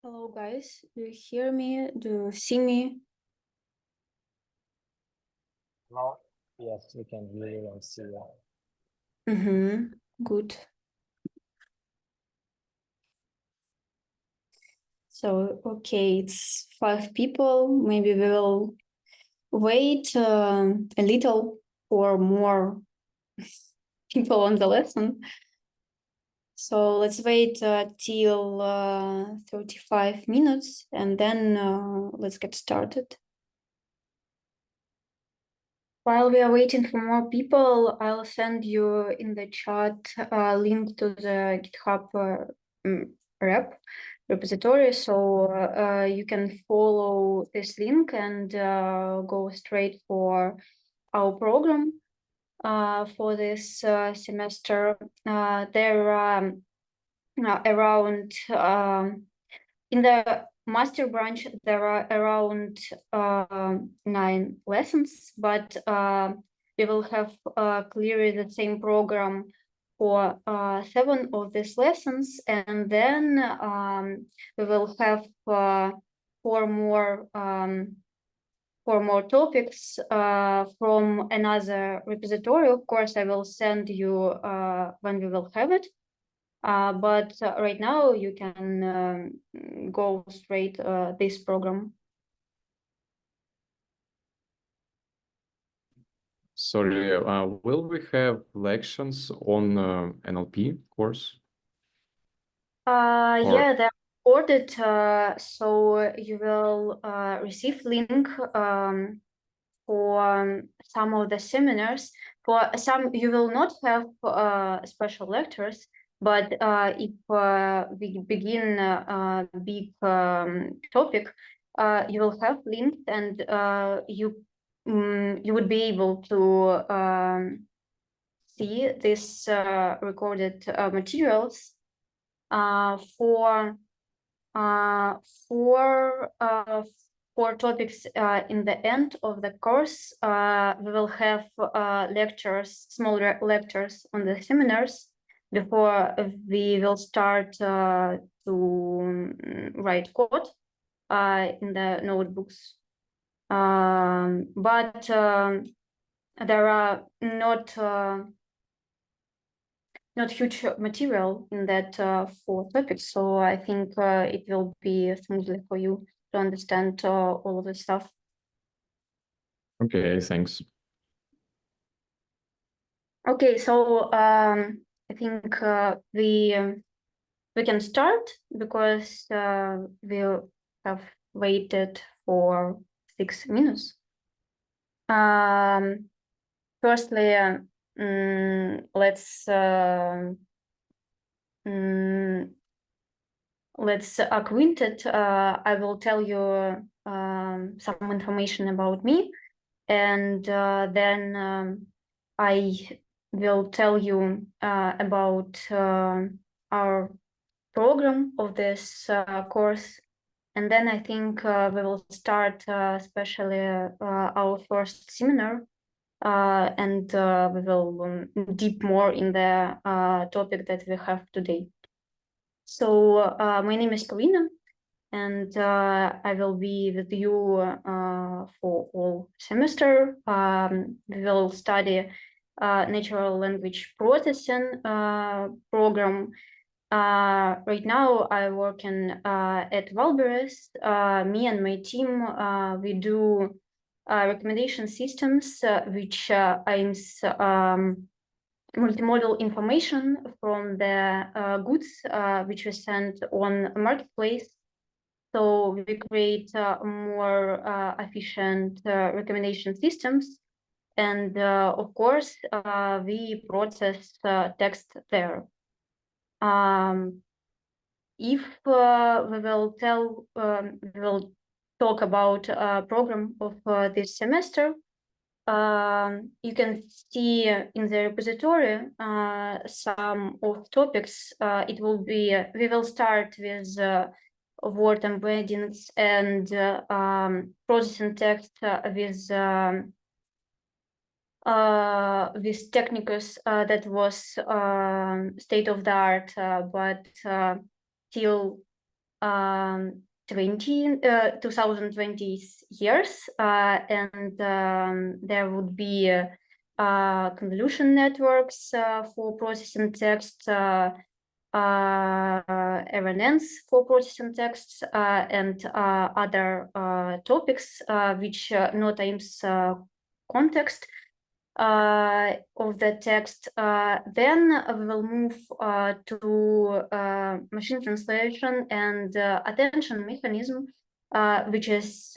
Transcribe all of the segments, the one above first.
Hello guys, do you hear me? Do you see me? Hello? Yes, we can hear you and see you. Good. So, okay, it's 5 people. Maybe we will wait a little for more people on the lesson. So let's wait till 35 minutes and then let's get started. While we are waiting for more people, I'll send you in the chat a link to the GitHub repository, so you can follow this link and go straight for our program for this semester. There are around in the master branch, there are around 9 lessons, but we will have clearly the same program for 7 of these lessons, and then we will have 4 more topics from another repository. Of course, I will send you when we will have it. But right now you can go straight this program. Sorry, will we have lections on NLP course? Yeah, they're recorded, so you will receive link for some of the seminars. For some, you will not have special lectures, but if we begin a big topic, you will have links, and you would be able to see this recorded materials for four topics in the end of the course. We will have lectures, small lectures on the seminars before we will start to write code in the notebooks. But there are not huge material in that 4 topics, so I think it will be smoothly for you to understand all of this stuff. Okay, thanks. Okay, so I think we can start because we have waited for 6 minutes. Firstly, let's acquaint it. I will tell you some information about me, and then I will tell you about our program of this course, and then I think we will start especially our first seminar, and we will deep more in the topic that we have today. So my name is Karina, and I will be with you for all semester. We will study natural language processing program. Right now, I work at Valberest. Me and my team, we do recommendation systems, which aims multimodal information from the goods which we send on a marketplace. So we create more efficient recommendation systems. And of course, we process text there. If we will talk about program of this semester, you can see in the repository some of topics. We will start with word embeddings and processing text with techniques that was state of the art, but till 2020 years, and there would be convolution networks for processing text, RNNs for processing texts, and other topics which not aims context of the text. Then we will move to machine translation and attention mechanism, which is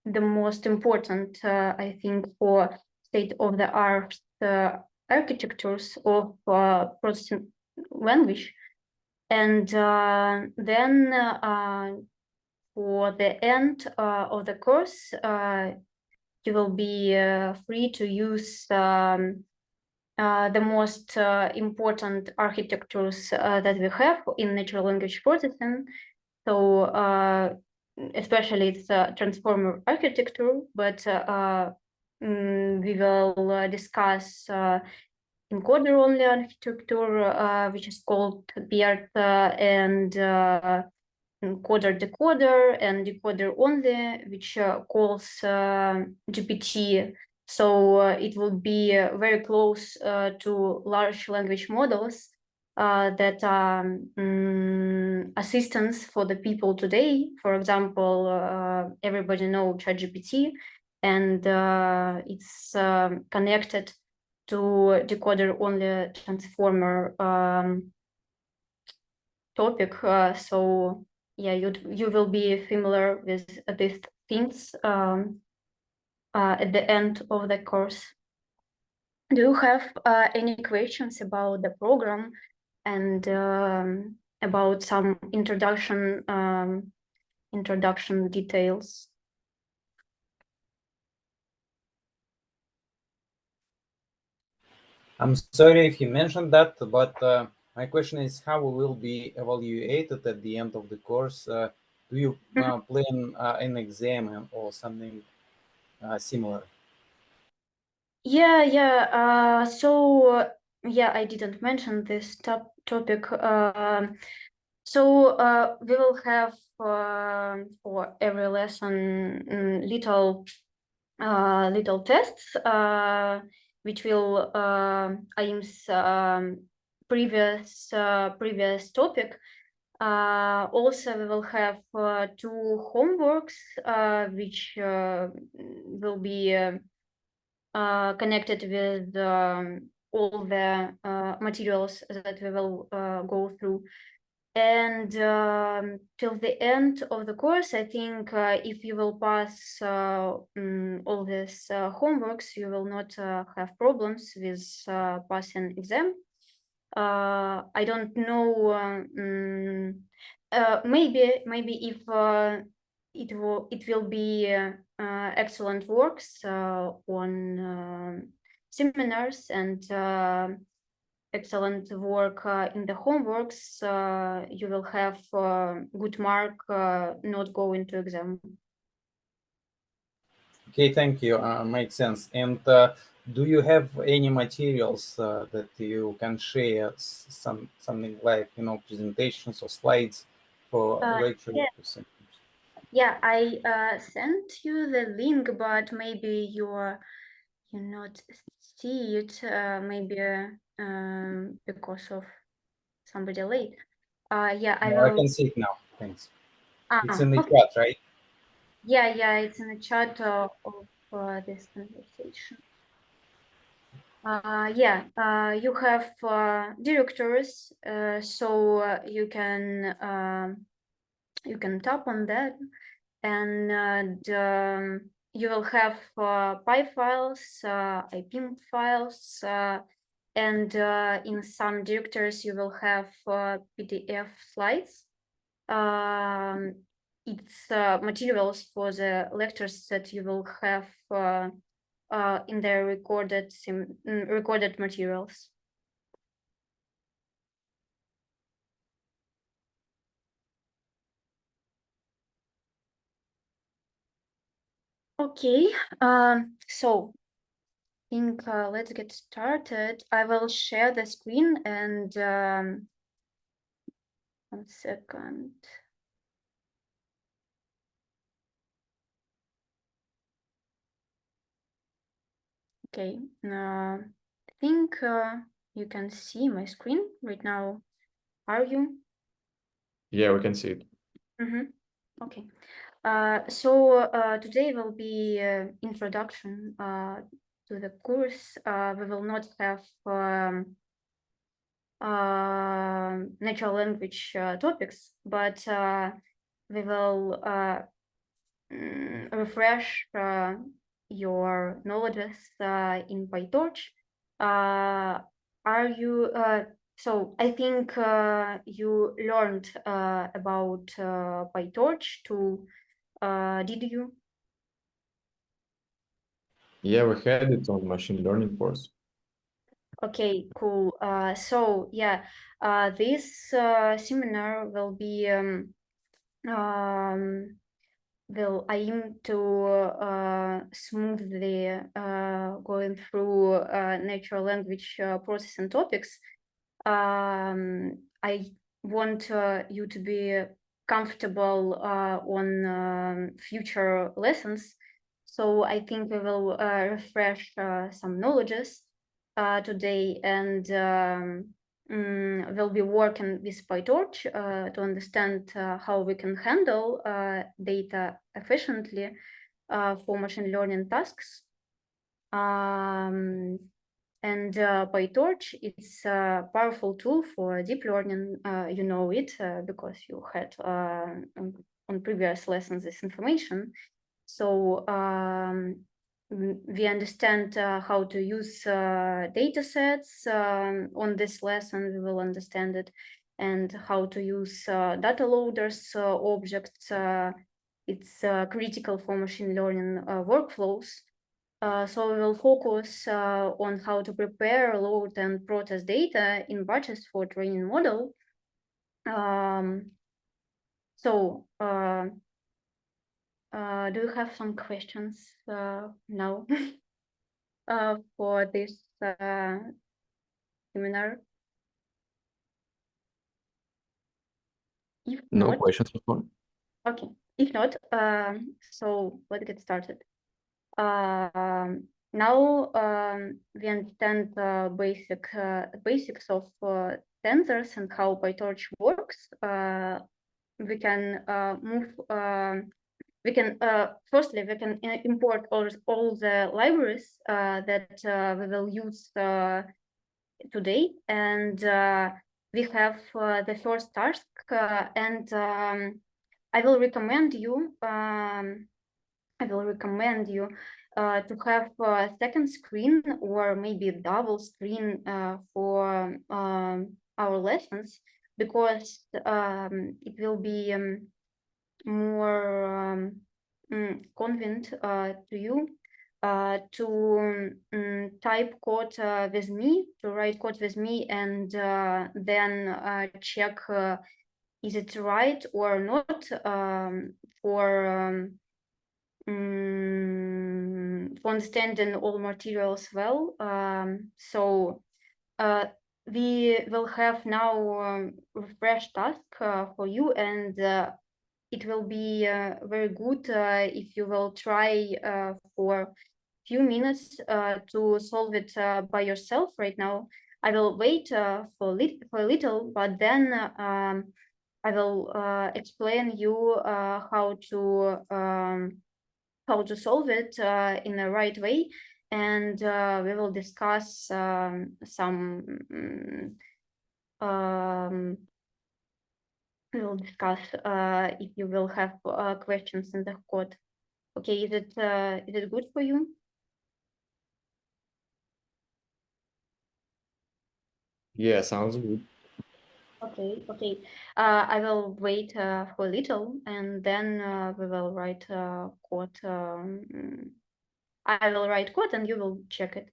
the most important, I think, for state-of-the-art architectures of processing language. And then for the end of the course, you will be free to use the most important architectures that we have in natural language processing. So especially it's transformer architecture, but we will discuss encoder-only architecture, which is called BERT, and encoder-decoder and decoder-only, which calls GPT. So it will be very close to large language models that are assistants for the people today. For example, everybody knows ChatGPT, and it's connected to decoder-only transformer topic. So yeah, you will be familiar with these things at the end of the course. Do you have any questions about the program and about some introduction details? I'm sorry if you mentioned that, but my question is how we will be evaluated at the end of the course. Do you plan an exam or something similar? Yeah. So yeah, I didn't mention this topic. So we will have for every lesson little tests which will aims previous topic. Also, we will have 2 homeworks which will be connected with all the materials that we will go through. And till the end of the course, I think if you will pass all these homeworks, you will not have problems with passing exam. I don't know. Maybe if it will be excellent works on seminars and excellent work in the homeworks, you will have good mark not going to exam. Okay, thank you. Makes sense. And do you have any materials that you can share, something like presentations or slides for lecture? Yeah, I sent you the link, but maybe you not see it. Maybe because of somebody late. Yeah, I can see it now. Thanks. It's in the okay. chat, right? Yeah, it's in the chat of this conversation. You have directories, so you can tap on that, and you will have PY files, IPIM files, and in some directories you will have PDF slides. It's materials for the lectures that you will have in the recorded materials. Okay, so I think let's get started. I will share the screen and 1 second. Okay, I think you can see my screen right now. Are you? Yeah, we can see it. Okay. So today will be introduction to the course. We will not have natural language topics, but we will refresh your knowledges in PyTorch. Are you so I think you learned about PyTorch tool. Did you? Yeah, we had it on machine learning course. Okay, cool. So yeah, this seminar will be will aim to smoothly going through natural language processing topics. I want you to be comfortable on future lessons. So I think we will refresh some knowledges today, and we'll be working with PyTorch to understand how we can handle data efficiently for machine learning tasks. And PyTorch is a powerful tool for deep learning. You know it because you had on previous lessons this information. So we understand how to use data sets on this lesson. We will understand it, and how to use data loaders objects. It's critical for machine learning workflows. So we will focus on how to prepare, load, and process data in batches for training model. So do you have some questions now for this seminar? If No not, questions so far. okay. If not, so let's get started. Now we understand basics of tensors and how PyTorch works. We can move. We can firstly we can import all the libraries that we will use today, and we have the first task, and I will recommend you. I will recommend you to have a second screen or maybe a double screen for our lessons, because it will be more convenient to you to type code with me, to write code with me, and then check is it right or not for understanding all materials well. So we will have now refresh task for you, and it will be very good if you will try for few minutes to solve it by yourself right now. I will wait for a little, but then I will explain you how to solve it in the right way, and we will discuss some we will discuss if you will have questions in the code. Okay, is it good for you? Yeah, sounds good. Okay. I will wait for a little, and then we will write code. I will write code, and you will check it.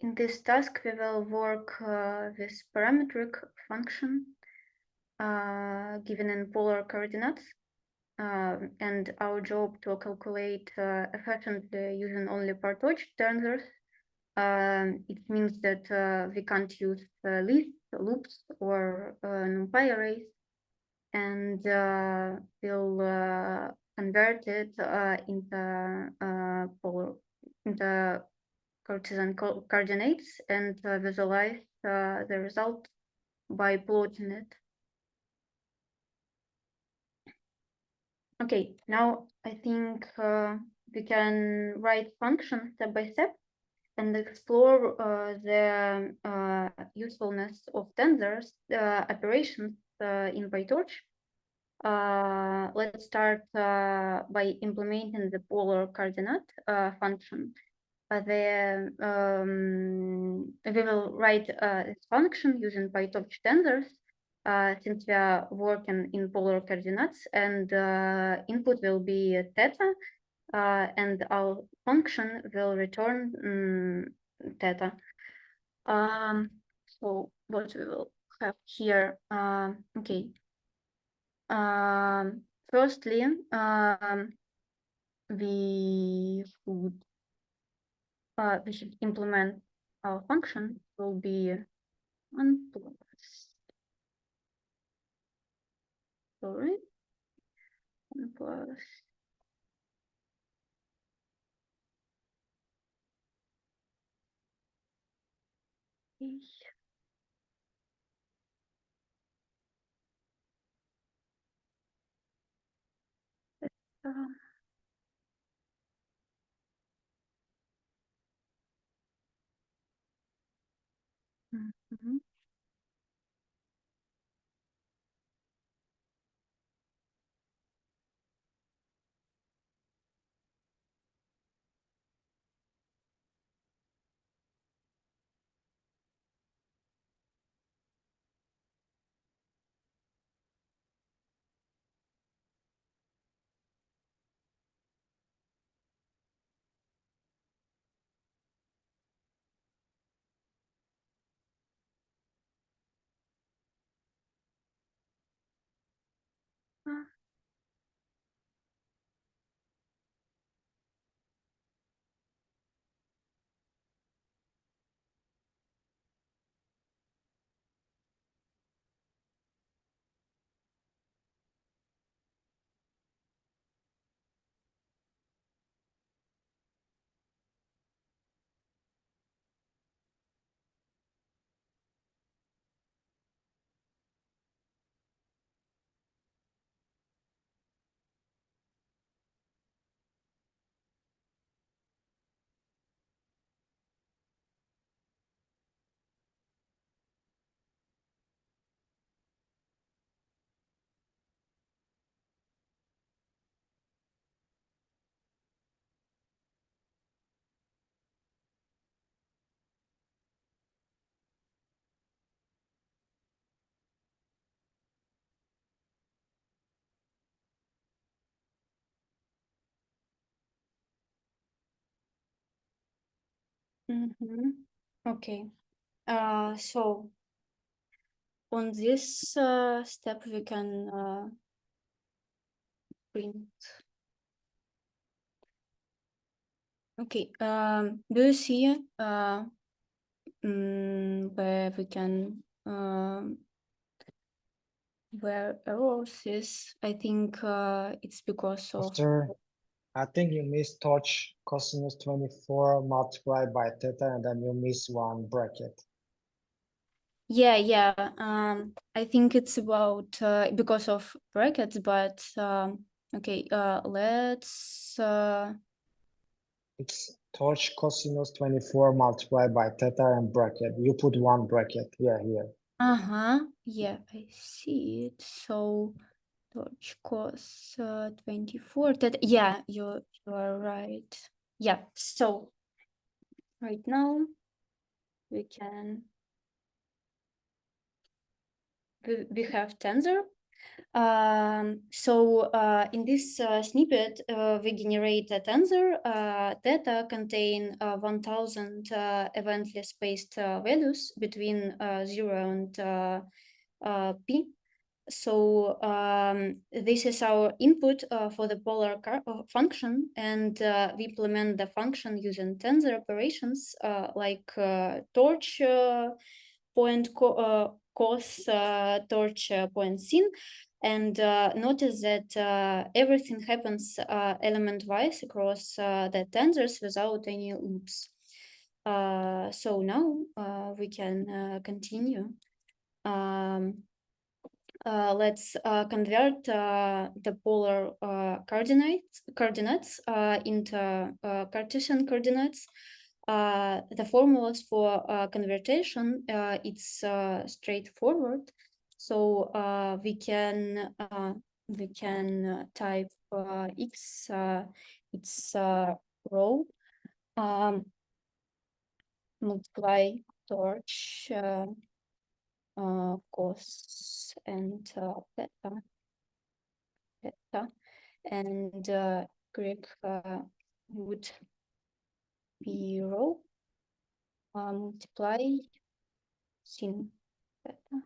In this task, we will work with parametric function given in polar coordinates. And our job to calculate efficiently using only PyTorch tensors. It means that we can't use lists, loops, or NumPy arrays, and we'll convert it into Cartesian coordinates and visualize the result by plotting it. Okay, now I think we can write functions step by step and explore the usefulness of tensors operations in PyTorch. Let's start by implementing the polar coordinate function. We will write this function using PyTorch tensors since we are working in polar coordinates, and input will be theta, and our function will return theta. So what we will have here, okay. Firstly, we should implement our function will be 1 plus, sorry, 1 plus mhm. Okay. So on this step we can print. Okay. Do you see where we can where errors is? I think it's because of I think you missed torch cosinus 24 multiplied by theta, and then you miss one bracket. yeah. I think it's about because of brackets, but okay. Let's. It's torch cosinus 24 multiplied by theta and bracket. You put one bracket here. Yeah, I see it. So torch cos 24. That yeah, you are right. Yeah. So right now we have tensor, In this snippet, we generate a tensor data contain 1000 evently spaced values between 0 and p. So this is our input for the polar function, and we implement the function using tensor operations like torch point cos torch point sin. And notice that everything happens element-wise across the tensors without any loops. So now we can continue. Let's convert the polar coordinates into Cartesian coordinates. The formulas for conversion, it's straightforward. So we can type x, it's rho, multiply torch cos and theta, and Greek would be rho multiply sin theta.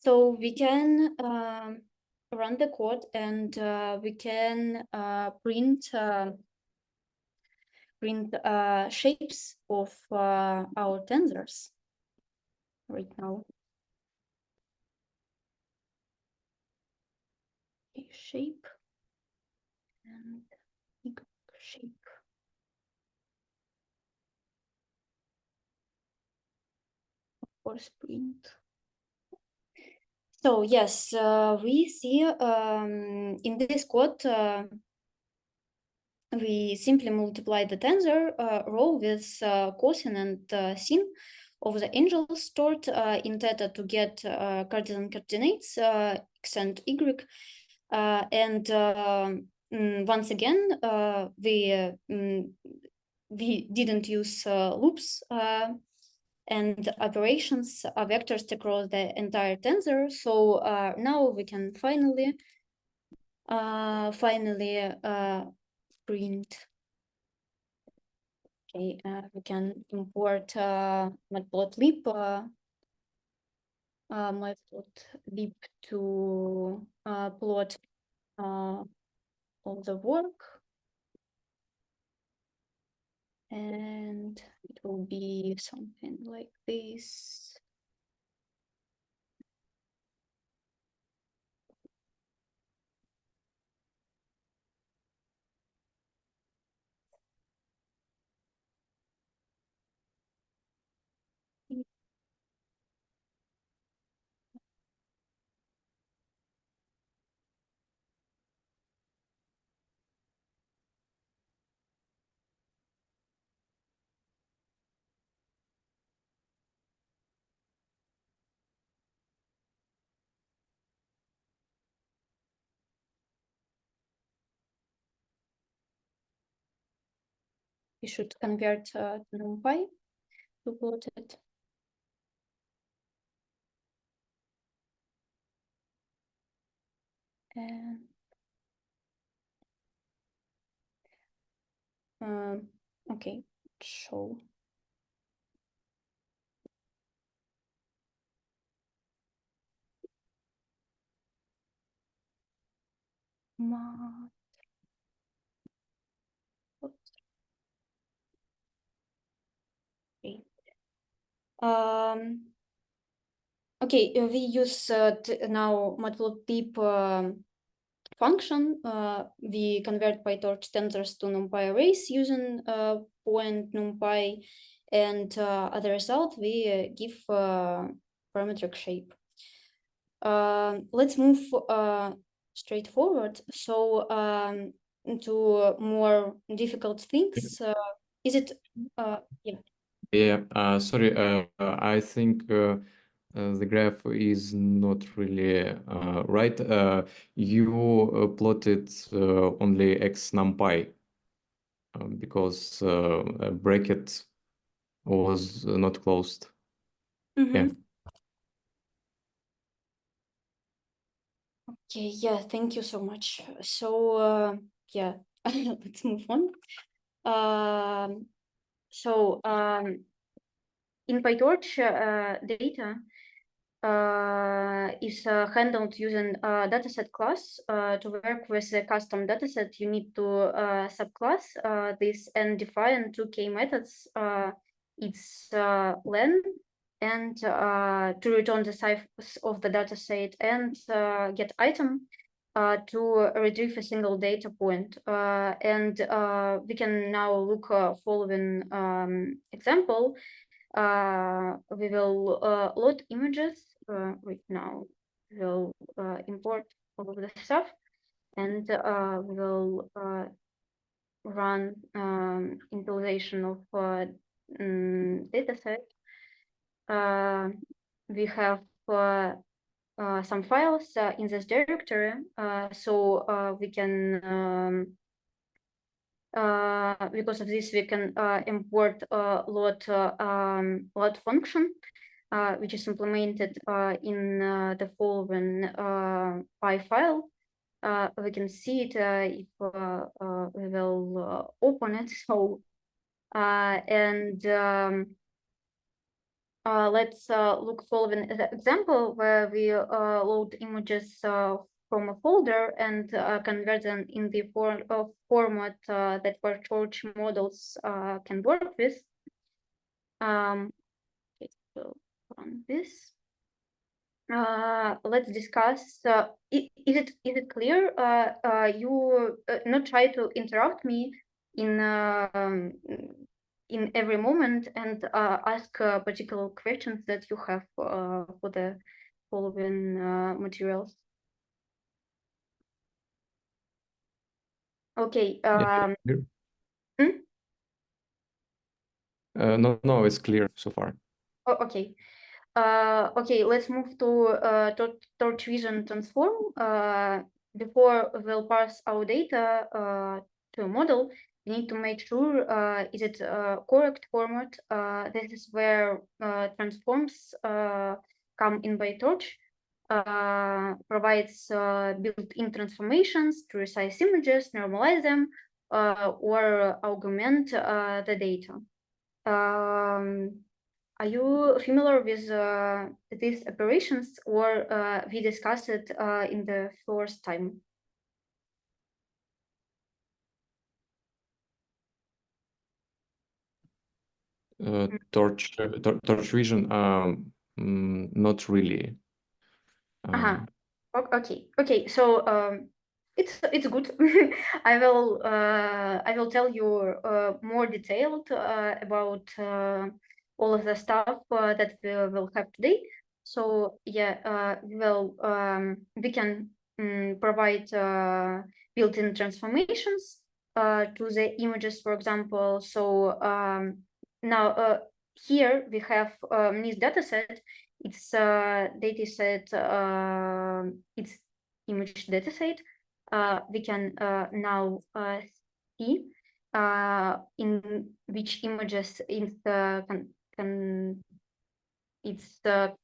So we can run the code, and we can print shapes of our tensors right now. A shape and shape. Of course, print. So yes, we see in this code we simply multiply the tensor rho with cosine and sin of the angles stored in theta to get Cartesian coordinates x and y. Once again, we didn't use loops, and operations are vectors across the entire tensor. So now we can finally print. Okay, we can import matplotlib to plot all the work, and it will be something like this. We should convert to NumPy to plot it. And okay, show. Okay. Okay, we use now matplotlib function. We convert PyTorch tensors to NumPy arrays using point NumPy, and as a result, we give parametric shape. Let's move straightforward. So to more difficult things. Is it? Yeah. Yeah. Sorry. I think the graph is not really right. You plotted only x numpy because a bracket was not closed. Yeah. Okay, yeah, thank you so much. So, yeah, let's move on. In PyTorch, data is handled using a dataset class. To work with a custom dataset, you need to subclass this and define two key methods. It's len and to return the size of the dataset and get item to retrieve a single data point. And we can now look following example. We will load images right now. We'll import all of the stuff, and we will run implementation of dataset. We have some files in this directory, so we can because of this, we can import load function, which is implemented in the following Py file. We can see it if we will open it. So, and let's look following the example where we load images from a folder and convert them in the format that PyTorch models can work with. Okay, so run this. Let's discuss. Is it clear? You not try to interrupt me in every moment and ask particular questions that you have for the following materials. Okay. Yeah, clear. No, it's clear so far. Oh, okay. Okay, let's move to Torch Vision transform. Before we'll pass our data to a model, we need to make sure is it correct format. This is where transforms come in PyTorch. Provides built-in transformations to resize images, normalize them, or augment the data. Are you familiar with these operations, or we discussed it in the first time? Torch Vision, not really. Okay. So it's good. I will tell you more detailed about all of the stuff that we will have today. So yeah, we can provide built-in transformations to the images, for example. So now here we have this dataset. It's dataset. It's image dataset. We can now see in which images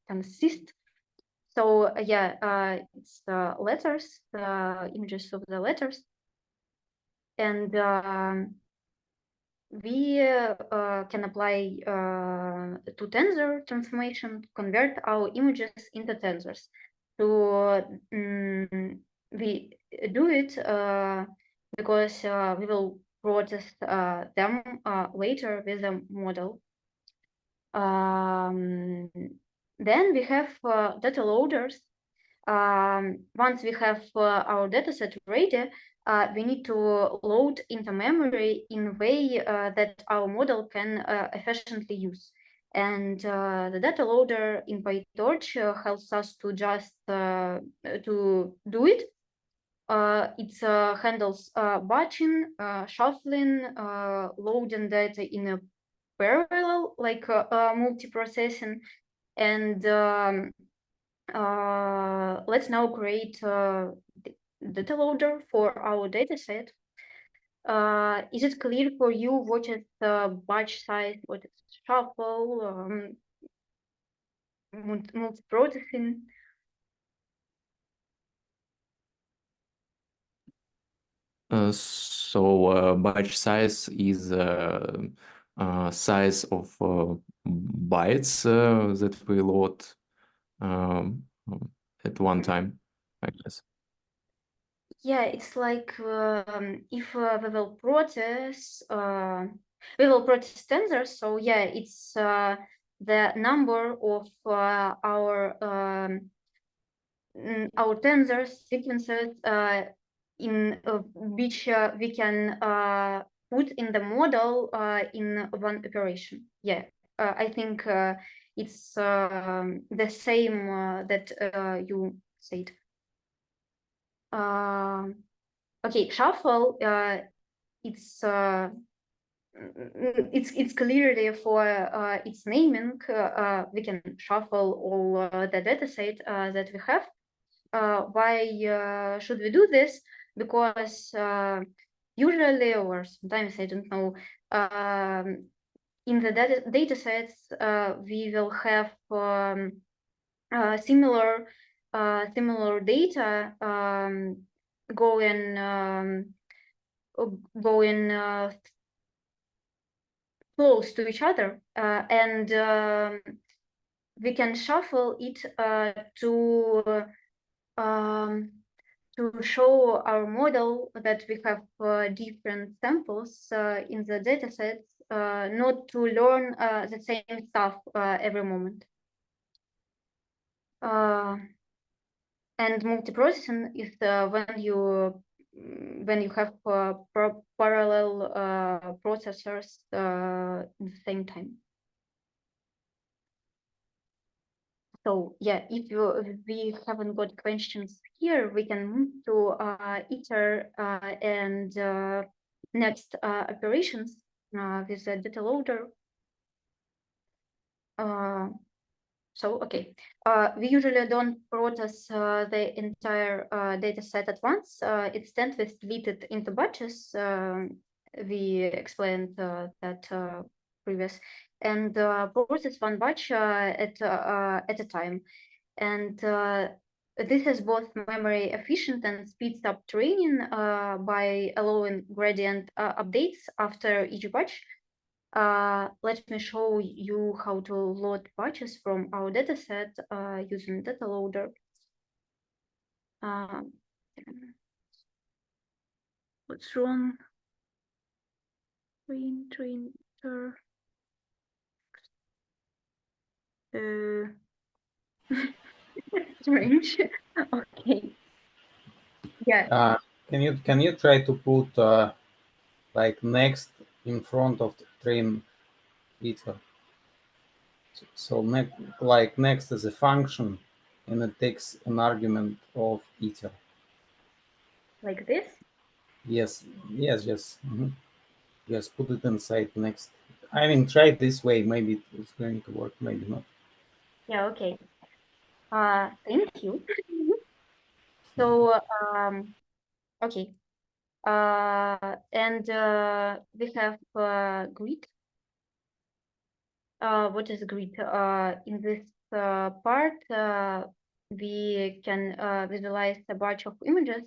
consist. So yeah, it's the letters, the images of the letters, and we can apply to tensor transformation to convert our images into tensors. So we do it because we will process them later with a model. Then we have Dataloaders. Once we have our dataset ready, we need to load into memory in a way that our model can efficiently use. And the data loader in PyTorch helps us to just to do it. It handles batching, shuffling, loading data in a parallel, like multiprocessing, and let's now create data loader for our dataset. Is it clear for you what is the batch size, what is shuffle? multiprocessing. So batch size is size of bytes that we load at one time, I guess. Yeah, it's like if we will process tensors. So yeah, it's the number of our tensors sequences in which we can put in the model in one operation. Yeah, I think it's the same that you said. Okay, shuffle. It's clearly for its naming. We can shuffle all the dataset that we have. Why should we do this? Because usually, or sometimes, I don't know, in the data sets, we will have similar data going close to each other, and we can shuffle it to show our model that we have different samples in the data sets, not to learn the same stuff every moment. And multiprocessing is when you have parallel processors at the same time. So yeah, if we haven't got questions here, we can move to iter and next operations with the data loader. So okay, we usually don't process the entire data set at once. Instead, we split it into batches. We explained that previous, and process one batch at a time. And this is both memory efficient and speeds up training by allowing gradient updates after each batch. Let me show you how to load batches from our dataset using Dataloader. What's wrong? Train. Strange. Okay. Yeah. Can you try to put like next in front of the train iter? So like next is a function, and it takes an argument of iter. Like this? Yes. Yes, put it inside next. I mean, try it this way. Maybe it's going to work. Maybe not. Yeah. Okay. Thank you. So okay. And we have grid. What is grid? In this part, we can visualize a bunch of images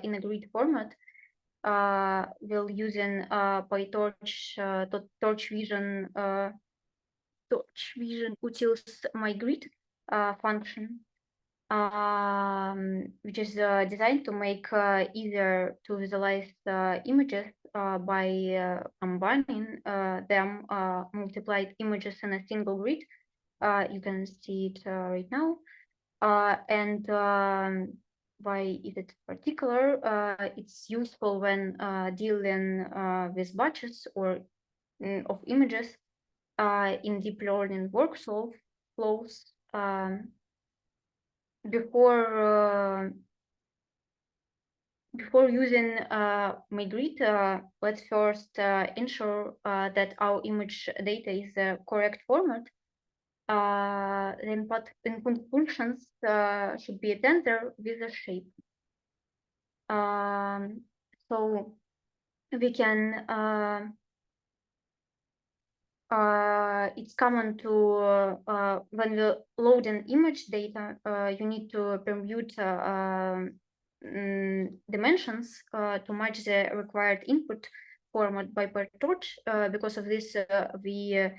in a grid format. We'll using PyTorch Torch Vision utils mygrid function, which is designed to make easier to visualize images by combining them multiplied images in a single grid. You can see it right now. And why is it particular? It's useful when dealing with batches or of images in deep learning workflows. Before using mygrid, let's first ensure that our image data is the correct format. The input functions should be a tensor with a shape. So we can it's common to when we load an image data, you need to permute dimensions to match the required input format by PyTorch. Because of this, we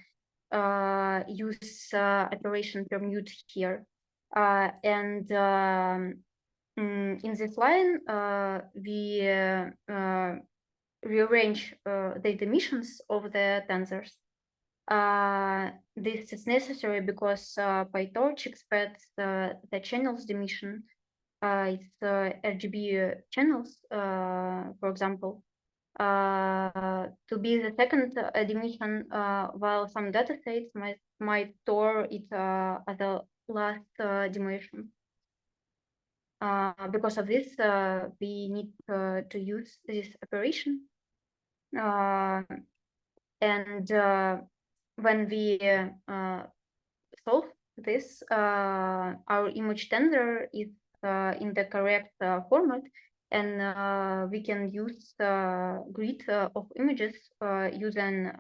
use operation permute here. And in this line, we rearrange the dimensions of the tensors. This is necessary because PyTorch expects the channels dimension. It's RGB channels, for example, to be the second dimension, while some datasets might store it as the last dimension. Because of this, we need to use this operation. And when we solve this, our image tensor is in the correct format, and we can use grid of images using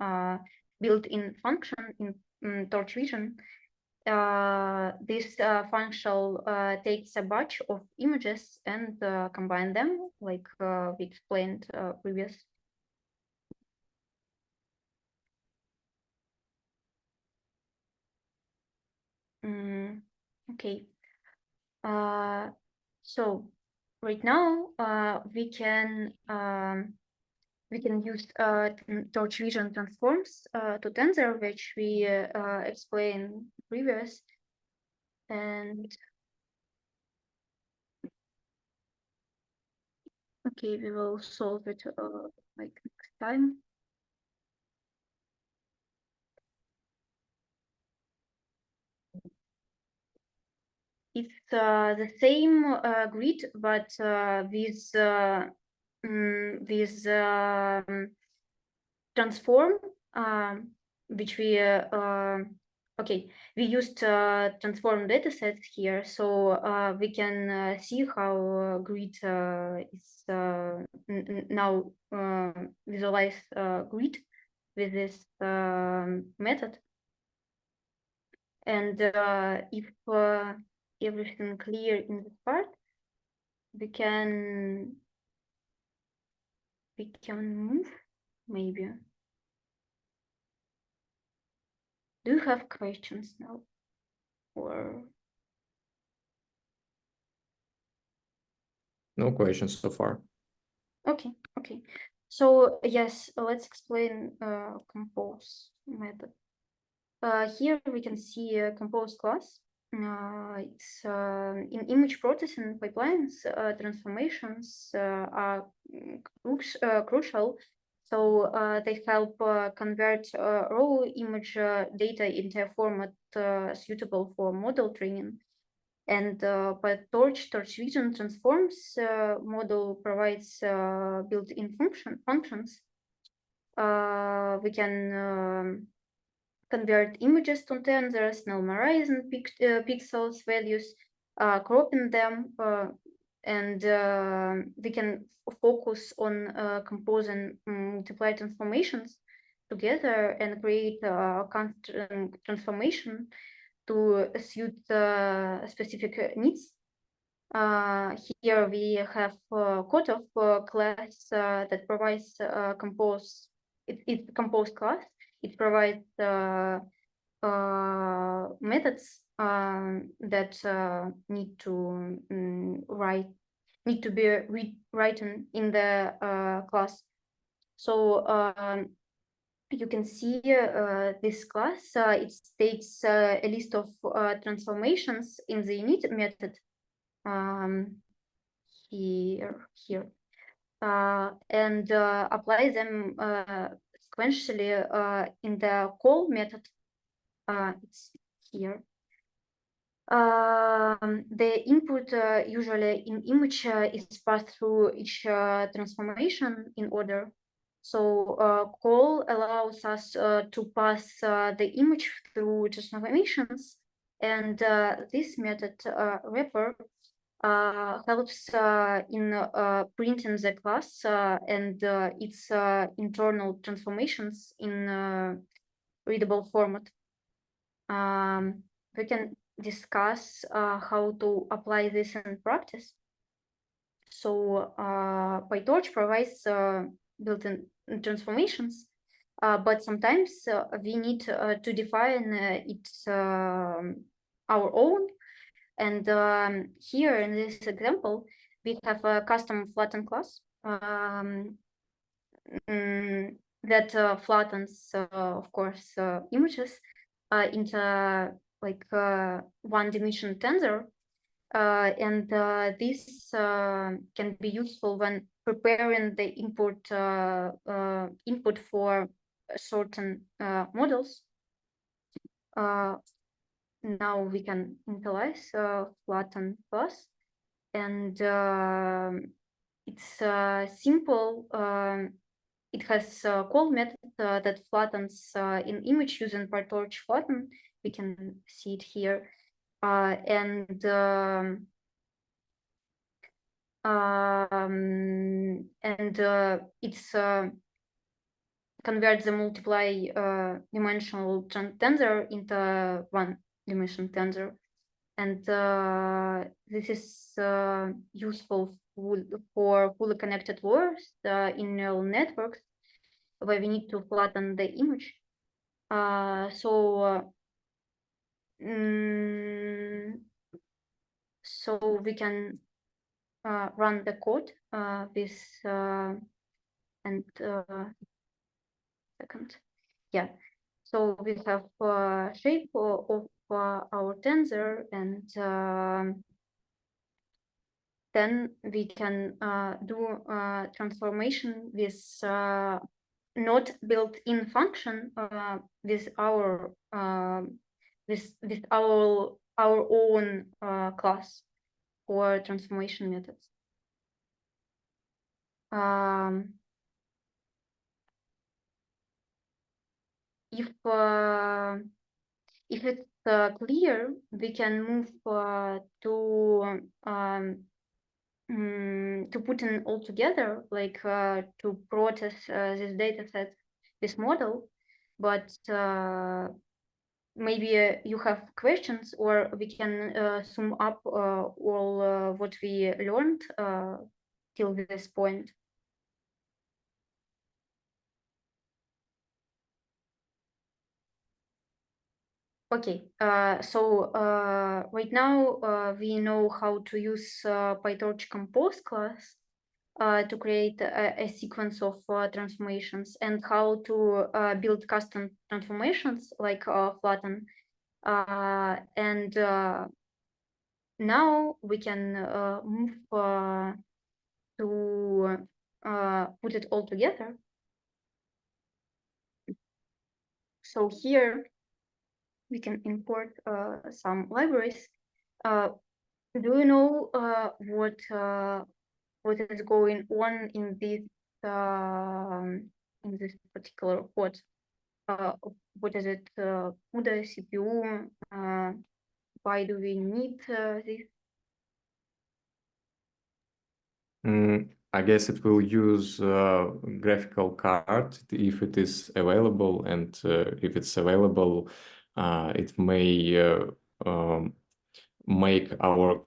built-in function in Torch Vision. This function takes a batch of images and combine them, like we explained previous. Okay. So right now we can use Torch Vision transforms to tensor, which we explained previous, and okay, we will solve it like next time. It's the same grid, but with transform, which we okay, we used transform datasets here, so we can see how grid is now visualize grid with this method. And if everything clear in this part, we can move maybe. Do you have questions now, or No questions so far. okay? So yes, let's explain compose method. Here we can see a compose class. It's in image processing pipelines. Transformations are crucial. So they help convert raw image data into a format suitable for model training. And PyTorch Torch Vision transforms model provides built-in functions. We can convert images to tensors, normalizing pixels values, cropping them, and we can focus on composing multiply transformations together and create a constant transformation to suit specific needs. Here we have code of class that provides compose. It's compose class. It provides methods that need to be written in the class. So you can see this class. It takes a list of transformations in the init method here. And apply them sequentially in the call method. It's here. The input usually in image is passed through each transformation in order. So call allows us to pass the image through transformations, and this method wrapper helps in printing the class and its internal transformations in readable format. We can discuss how to apply this in practice. So PyTorch provides built-in transformations, but sometimes we need to define it our own. And here in this example, we have a custom flatten class that flattens, of course, images into like one-dimension tensor. And this can be useful when preparing the input for certain models. Now we can initialize flatten class, and it's simple. It has a call method that flattens an image using PyTorch flatten. We can see it here, and it's converts the multiply dimensional tensor into one-dimensional tensor, and this is useful for fully connected layers in neural networks where we need to flatten the image. So we can run the code with and second, yeah. So we have shape of our tensor, and then we can do transformation with not built-in function with our our own class for transformation methods. If it's clear, we can move to put in all together, like to process this data set, this model. But maybe you have questions, or we can sum up all what we learned till this point. Okay, so right now we know how to use PyTorch compose class to create a sequence of transformations, and how to build custom transformations like flatten. And now we can move to put it all together. So here we can import some libraries. Do you know what is going on in this particular code? What is it? CUDA, CPU? Why do we need this? I guess it will use graphical card if it is available, and if it's available, it may make our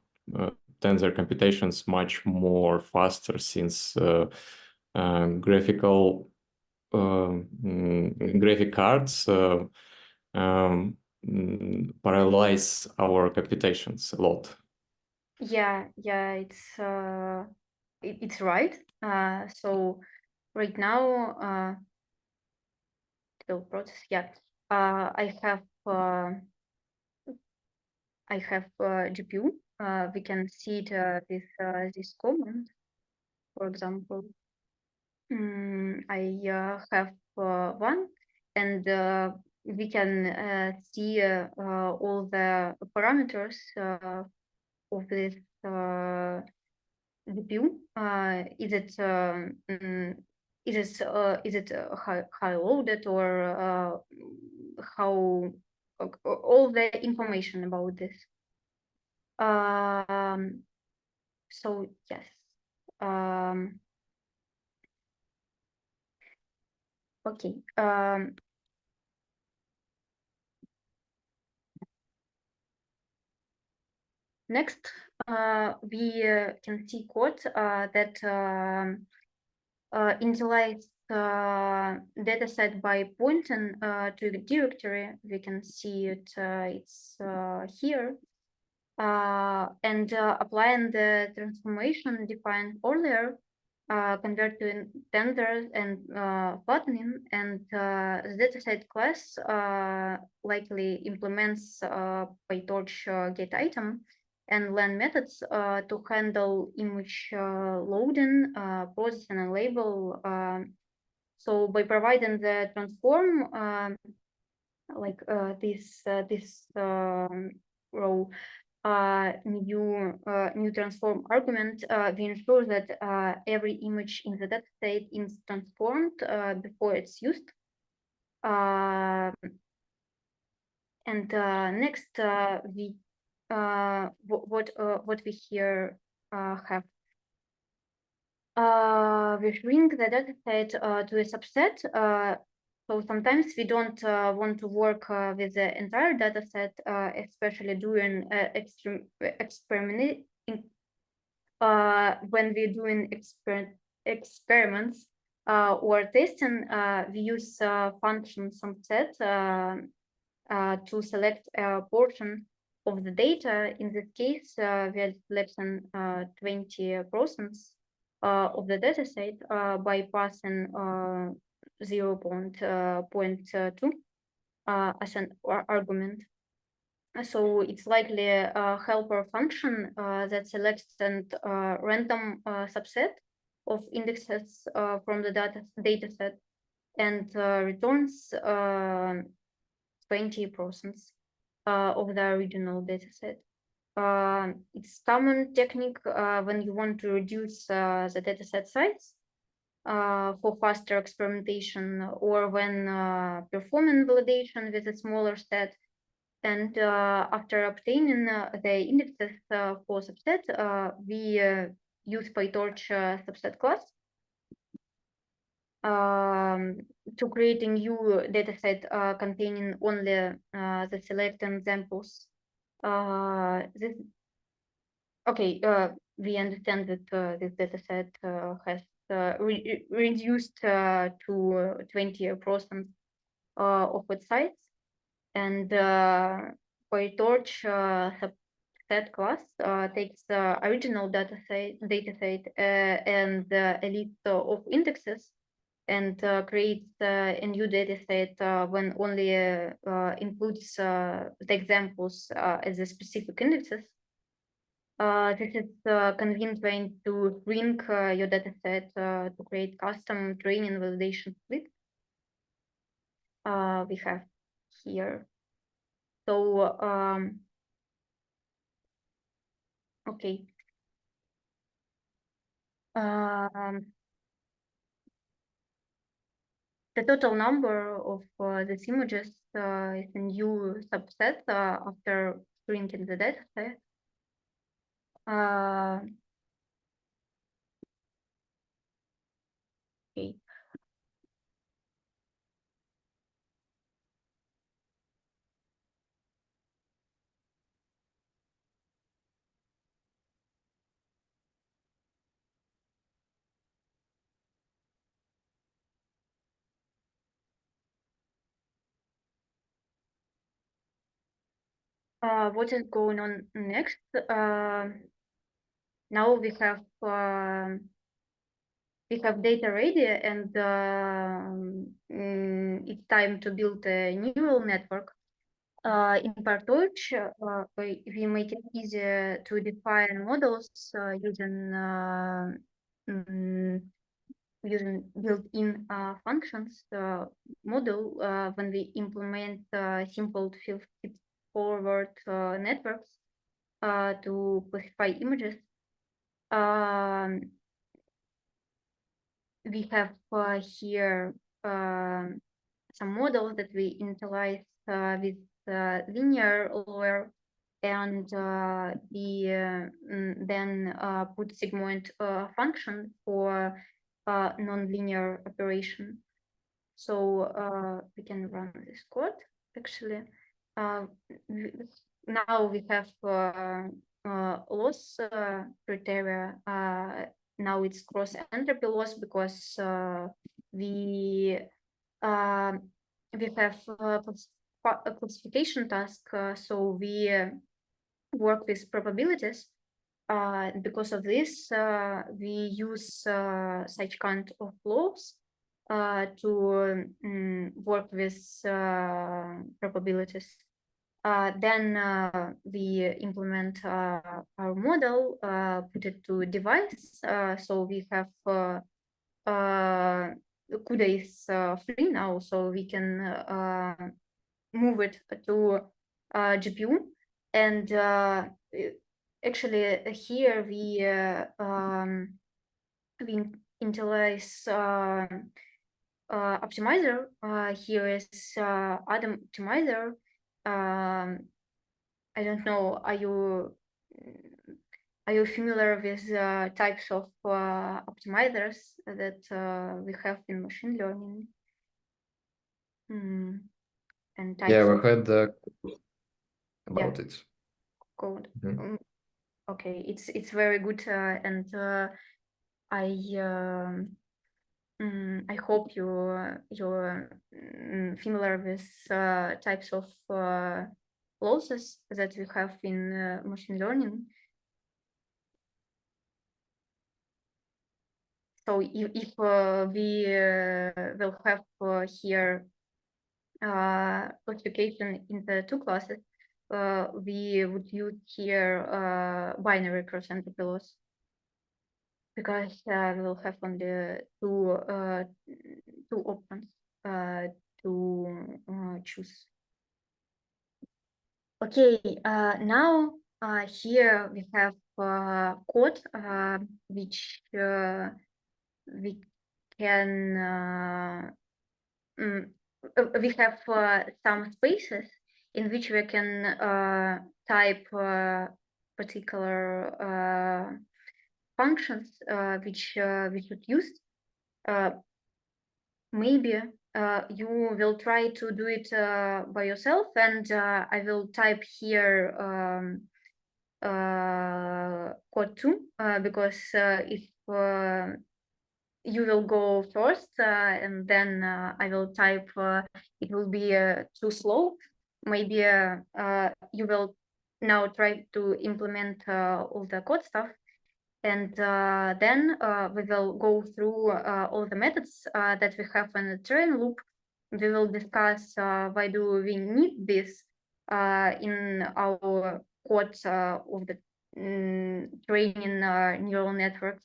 tensor computations much more faster, since graphic cards parallelize our computations a lot. Yeah, it's right. So right now, still process. Yeah, I have GPU. We can see it with this command. For example, I have one, and we can see all the parameters of this GPU. Is it high loaded, or how all the information about this? So yes. Okay. Next, we can see code that initialize dataset by pointing to the directory. We can see it, it's here. And applying the transformation defined earlier, convert to intenders and flattening, and the dataset class likely implements PyTorch get item and len methods to handle image loading, processing, and label. So by providing the transform, like this row, new transform argument, we ensure that every image in the dataset is transformed before it's used. And next, we what we here have. We shrink the dataset to a subset. So sometimes we don't want to work with the entire dataset, especially during experimenting. When we're doing experiments or testing, we use function subset to select a portion of the data. In this case, we are selecting 20% of the dataset by passing 0.2 as an argument. So it's likely a helper function that selects a random subset of indexes from the dataset and returns 20% of the original dataset. It's common technique when you want to reduce the dataset size for faster experimentation, or when performing validation with a smaller set. And after obtaining the indexes for subset, we use PyTorch subset class to create a new dataset containing only the selected examples. We understand that this dataset has reduced to 20% of its size, and PyTorch subset class takes the original dataset and a list of indexes and creates a new dataset when only includes the examples as the specific indexes. This is convenient way to shrink your dataset to create custom training validation split. We have here. So, okay. The total number of these images is a new subset after shrinking the dataset. Okay. What is going on next? Now we have data ready, and it's time to build a neural network. In PyTorch, we make it easier to define models using built-in functions model when we implement simple feed-forward networks to classify images. We have here some models that we initialize with linear layer, and we then put segment function for non-linear operation. So we can run this code. Actually, now we have loss criteria. Now it's cross entropy loss because we have a classification task, so we work with probabilities. Because of this, we use such kind of laws to work with probabilities. Then we implement our model, put it to device. So we have CUDA is free now, so we can move it to GPU. And actually here we initialize optimizer. Here is Adam optimizer. I don't know, are you familiar with types of optimizers that we have in machine learning? And types Yeah, we of heard about it. code. Mhm. Okay, it's very good, and I hope you're familiar with types of losses that we have in machine learning. So if we will have here classification in the two classes, we would use here binary cross entropy loss, because we will have only two options to choose. Okay, now here we have code which we can we have some spaces in which we can type particular functions which we should use. Maybe you will try to do it by yourself, and I will type here code 2 because if you will go first and then I will type, it will be too slow. Maybe you will now try to implement all the code stuff, and then we will go through all the methods that we have in the train loop. We will discuss why do we need this in our code of the training neural networks.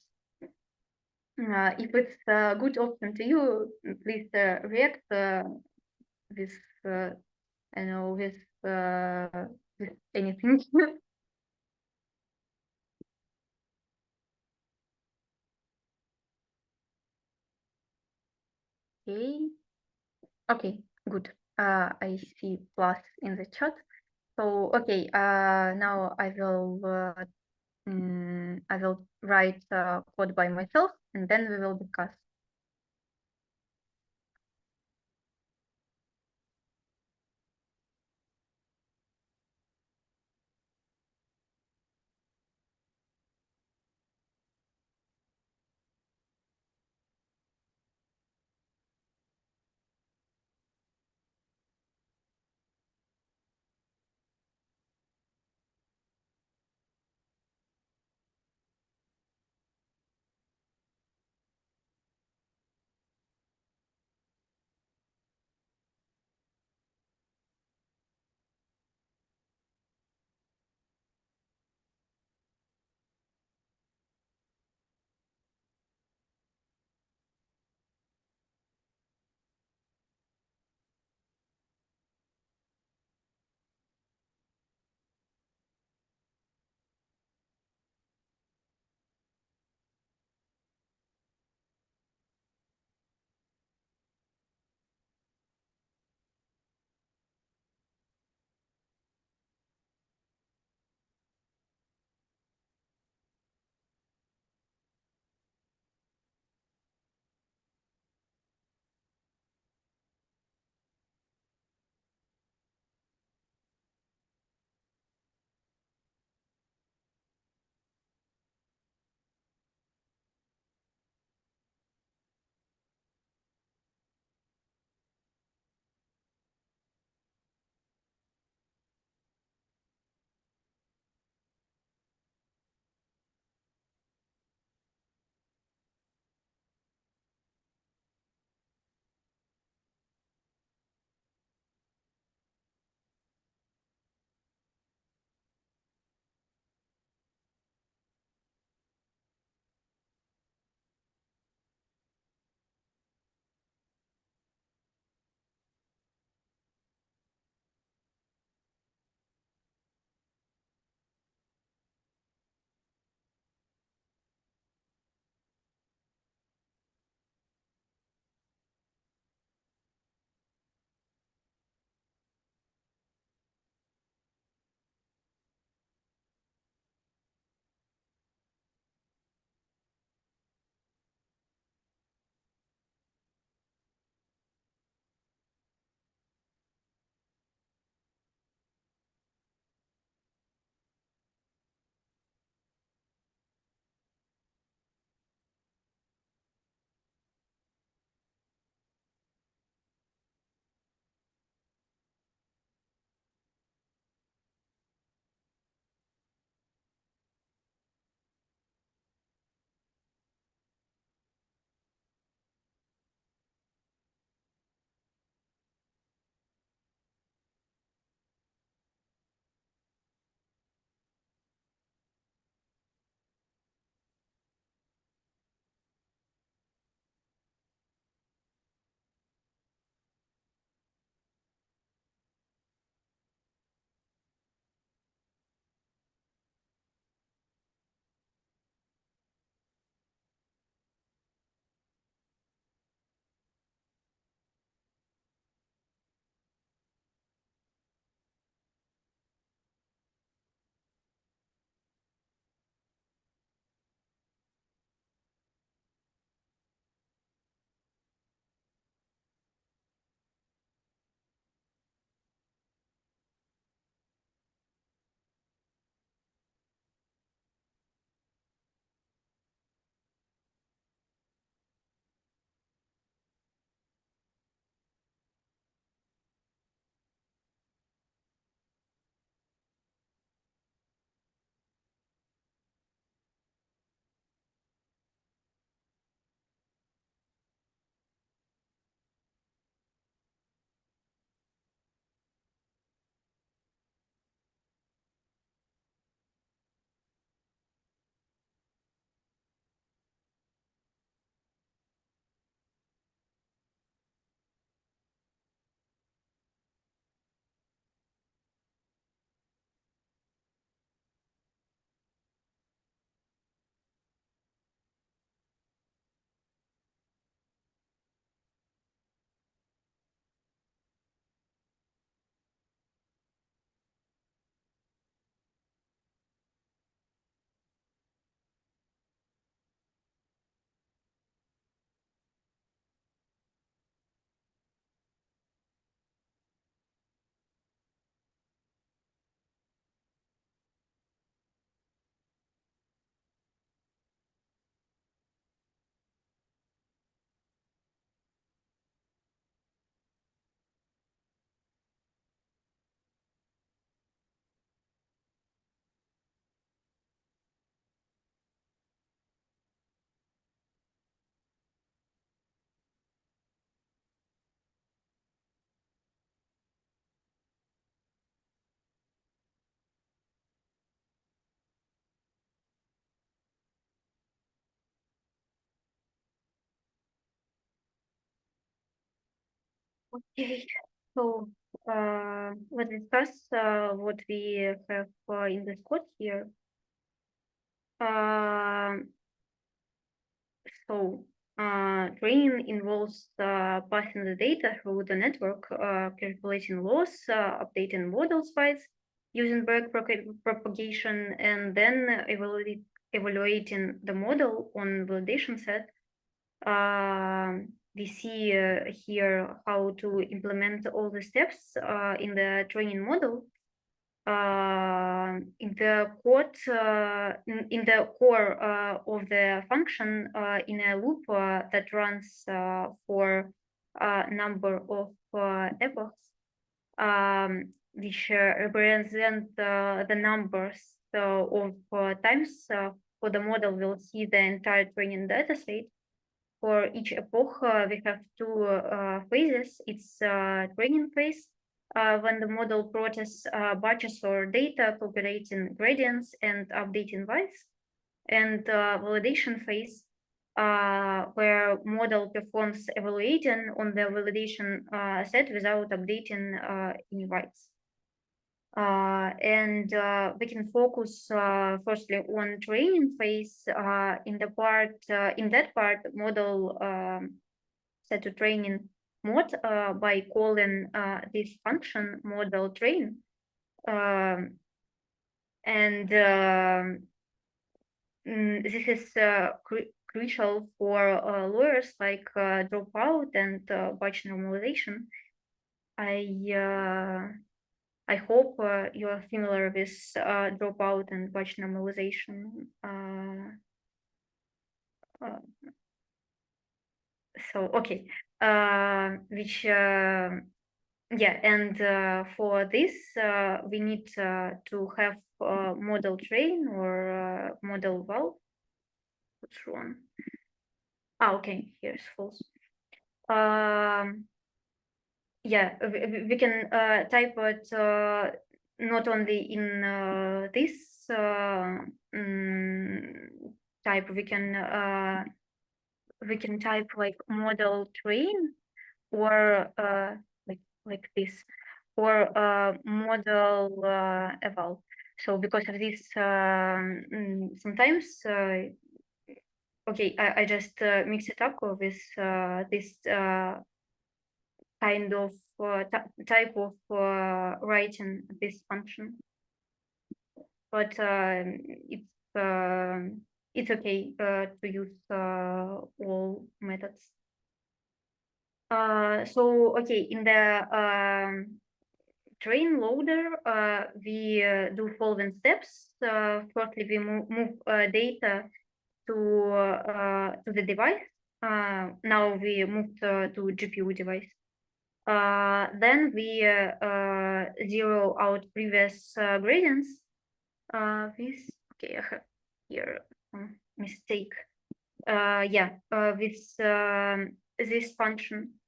If it's a good option to you, please react with, I know, with anything. Okay, good. I see plus in the chat. So okay, now I will write code by myself, and then we will discuss. Okay, so let's discuss what we have in this code here. So training involves passing the data through the network, calculating loss, updating model size, using propagation, and then evaluating the model on validation set. We see here how to implement all the steps in the training model. In the code, in the core of the function in a loop that runs for a number of epochs, which represent the numbers of times for the model, will see the entire training data set. For each epoch, we have two phases. It's training phase, when the model processes batches or data, calculating gradients and updating weights, and validation phase, where model performs evaluating on the validation set without updating any weights. And we can focus firstly on training phase. In that part, model set to training mode by calling this function model train, and this is crucial for lawyers like dropout and batch normalization. I hope you are familiar with dropout and batch normalization. So okay, which yeah, and for this we need to have model train or model val. What's wrong? Okay, here's false. Yeah, we can type it not only in this type. We can type like model train or like this, or model eval. So because of this, sometimes okay, I just mix it up with this kind of type of writing this function, but it's okay to use all methods. So okay, in the train loader, we do following steps. Firstly, we move data to the device. Now we moved to GPU device. Then we zero out previous gradients. With okay, I have here mistake. Yeah, with this function,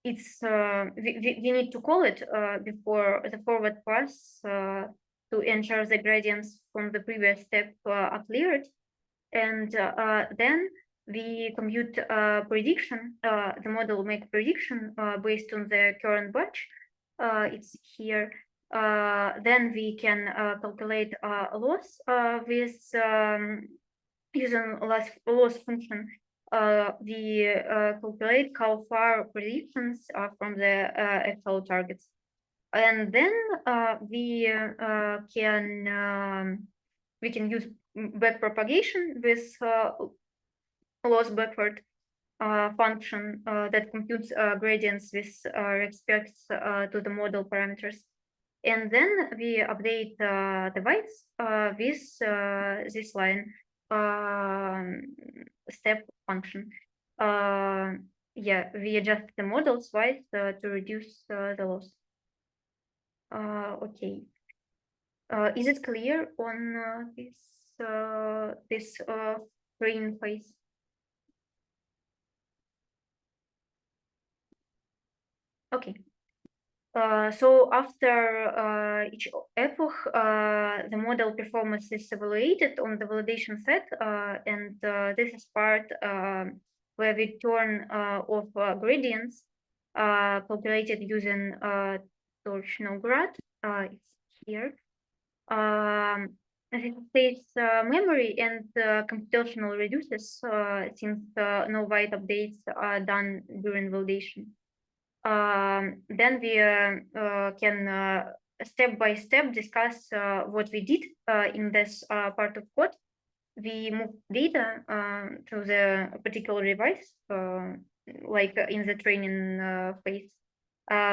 it's we need to call it before the forward pass to ensure the gradients from the previous step are cleared, and then we compute prediction. The model make prediction based on the current batch. It's here. Then we can calculate loss with using loss function. We calculate how far predictions are from the actual targets, and then we can use backpropagation with loss backward function that computes gradients with respect to the model parameters. And then we update the weights with this line step function. Yeah, we adjust the model's weight to reduce the loss. Okay. Is it clear on this green phase? Okay. So after each epoch, the model performance is evaluated on the validation set, and this is part where we turn off gradients calculated using Torch Nograd. It's here. It saves memory and computational reduces since no write updates are done during validation. Then we can step by step discuss what we did in this part of code. We move data to the particular device, like in the training phase.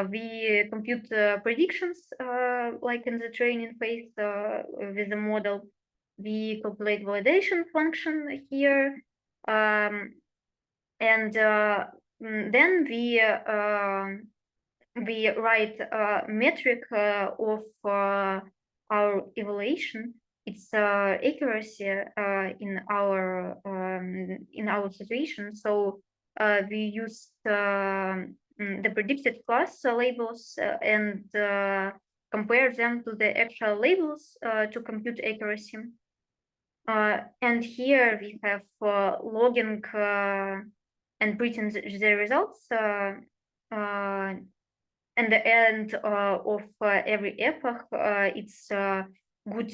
We compute predictions like in the training phase with the model. We calculate validation function here. And then we write a metric of our evaluation. It's accuracy in our situation. So we use the predicted class labels and compare them to the actual labels to compute accuracy. And here we have logging and printing the results. And the end of every epoch, it's good.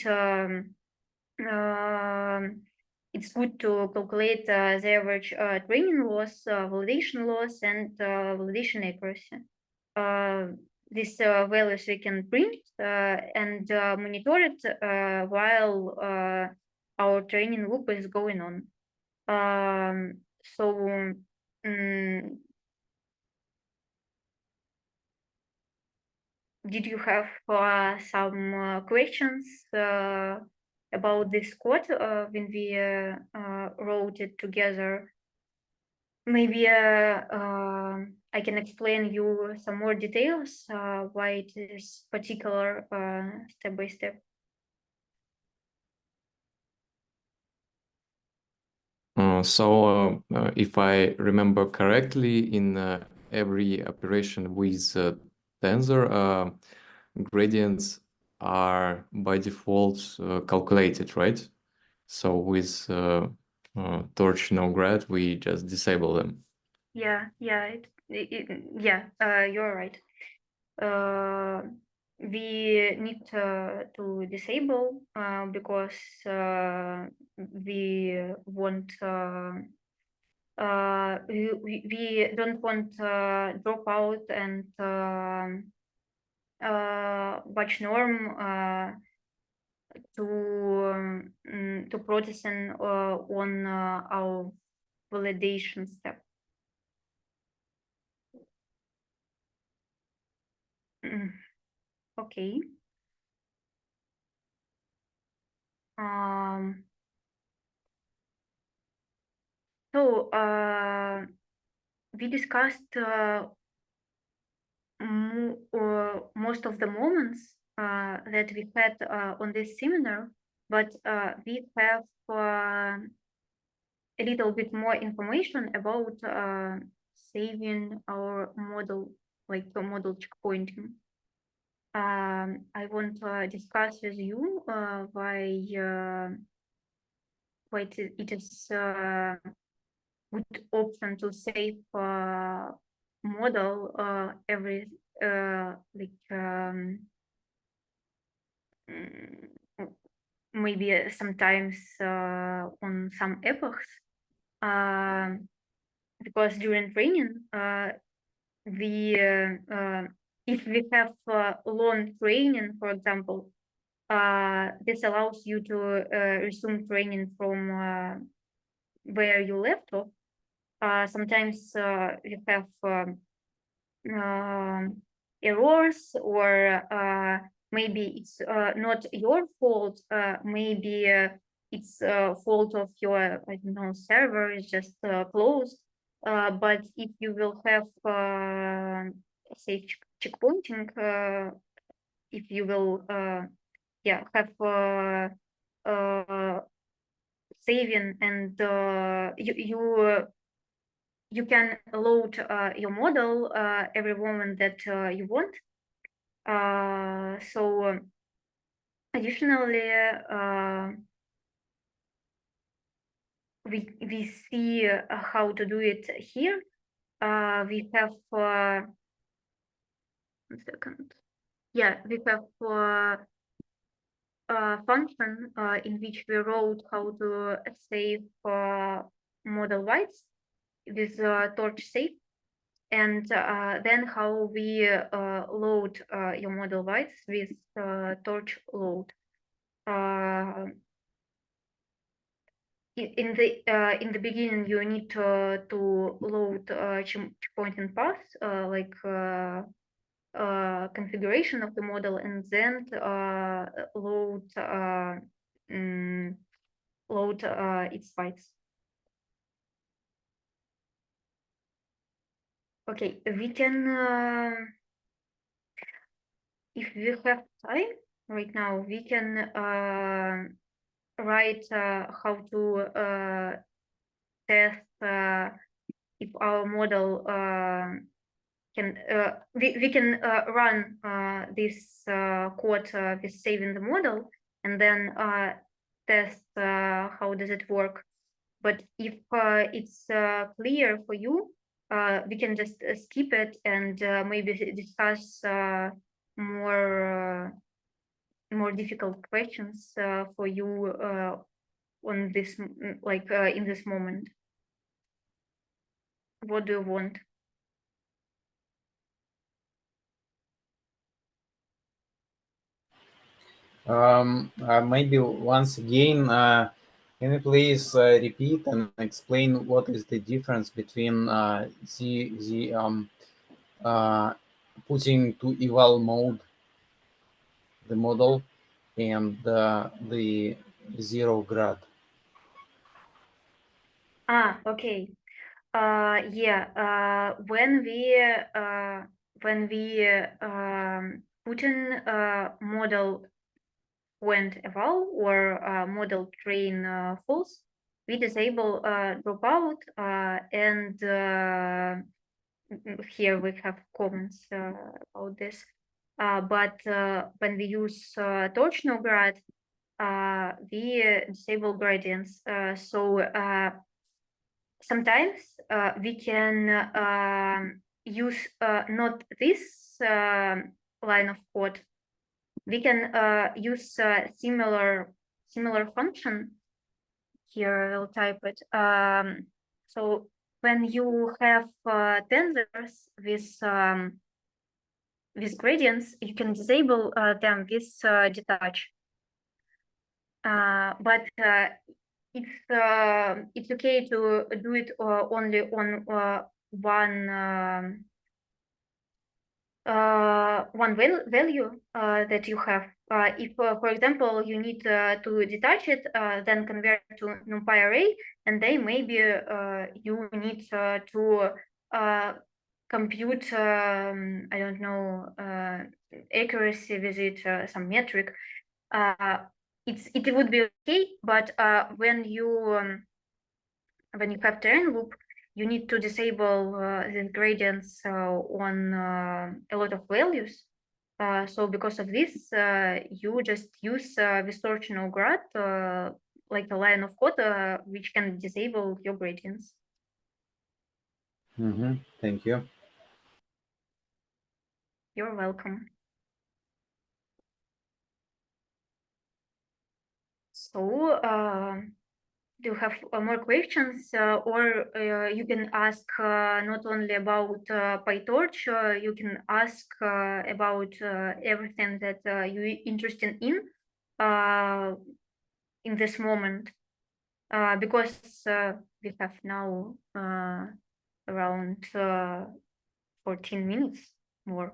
It's good to calculate the average training loss, validation loss, and validation accuracy. These values we can print and monitor it while our training loop is going on. Did you have some questions about this code when we wrote it together? Maybe I can explain you some more details why it is particular step by step. So if I remember correctly, in every operation with tensor, gradients are by default calculated, right? So with Torch Nograd, we just disable them. Yeah, you're right. We need to disable because we want we don't want drop out and batch norm to processing on our validation step. Okay. So we discussed most of the moments that we had on this seminar, but we have a little bit more information about saving our model, like the model checkpointing. I want to discuss with you why it is a good option to save model every maybe sometimes on some epochs, because during training if we have long training, for example, this allows you to resume training from where you left off. Sometimes you have errors, or maybe it's not your fault. Maybe it's fault of your, I don't know, server is just closed. But if you will have say checkpointing, if you will have saving, and you can load your model every moment that you want. So additionally, we see how to do it here. we have 1 second. Yeah, we have a function in which we wrote how to save model weights with torch save, and then how we load your model weights with torch load. In the beginning, you need to load checkpointing path, like configuration of the model, and then load its bytes. Okay, we can, if we have time right now, we can write how to test if our model can we can run this code with saving the model, and then test how does it work. But if it's clear for you, we can just skip it and maybe discuss more difficult questions for you on this, like in this moment. What do you want? Maybe once again, can you please repeat and explain what is the difference between putting to eval mode the model and the zero grad? Okay. Yeah. When we put in model went eval or model train false, we disable dropout, and here we have comments about this. But when we use torch no grad, we disable gradients. So sometimes we can use not this line of code. We can use similar function. Here I'll type it. So when you have tensors with gradients, you can disable them with detach. But it's okay to do it only on one value that you have. If, for example, you need to detach it, then convert to NumPy array, and then maybe you need to compute, I don't know, accuracy with it, some metric. It would be okay, but when you have terrain loop, you need to disable the gradients on a lot of values. So because of this, you just use with torch no grad, like a line of code which can disable your gradients. Thank you. You're welcome. So do you have more questions, or you can ask not only about PyTorch, you can ask about everything that you're interested in this moment, because we have now around 14 minutes more,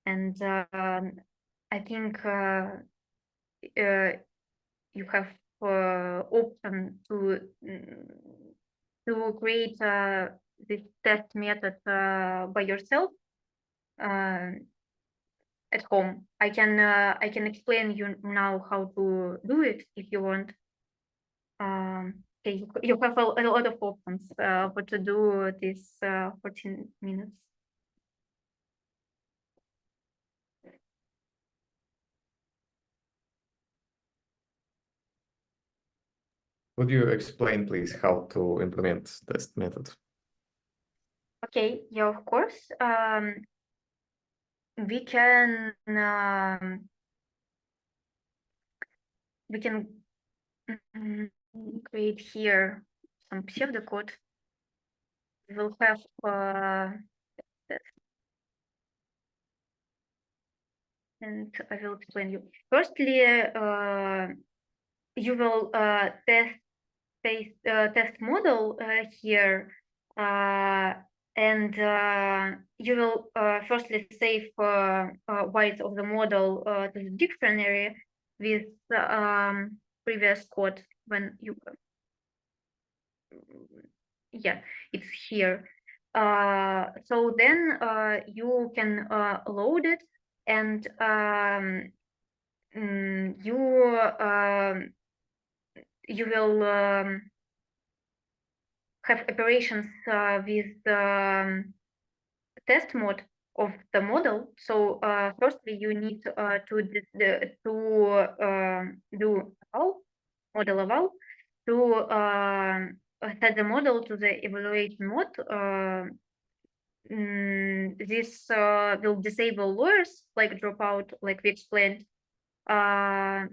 and I think you have option to create this test method by yourself at home. I can explain you now how to do it if you want. Okay, you have a lot of options for to do this 14 minutes. Would you explain, please, how to implement test method? Okay, yeah, of course. We can create here some pseudocode. We'll have and I will explain you. Firstly, you will test model here, and you will firstly save weight of the model to the dictionary with previous code when you it's here. So then you can load it, and you will have operations with test mode of the model. So firstly, you need to do model eval to set the model to the evaluation mode. This will disable lawyers like dropout, like we explained, and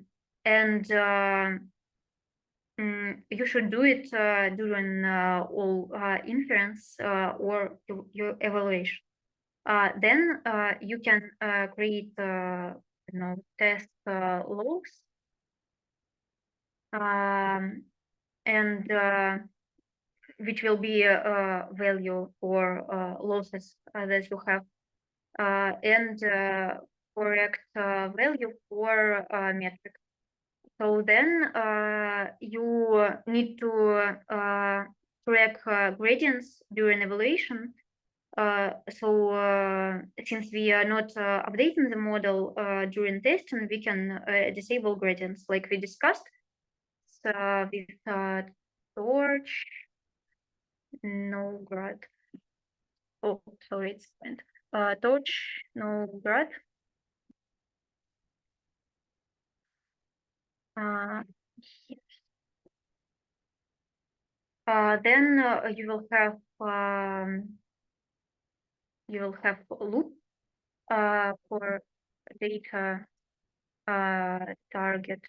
you should do it during all inference or your evaluation. Then you can create test logs, and which will be a value for losses that you have, and correct value for metric. So then you need to track gradients during evaluation. So since we are not updating the model during testing, we can disable gradients like we discussed. So with Torch, no grad. Oh, sorry, it's spent. Torch, no grad. Yes. Then you will have loop for data target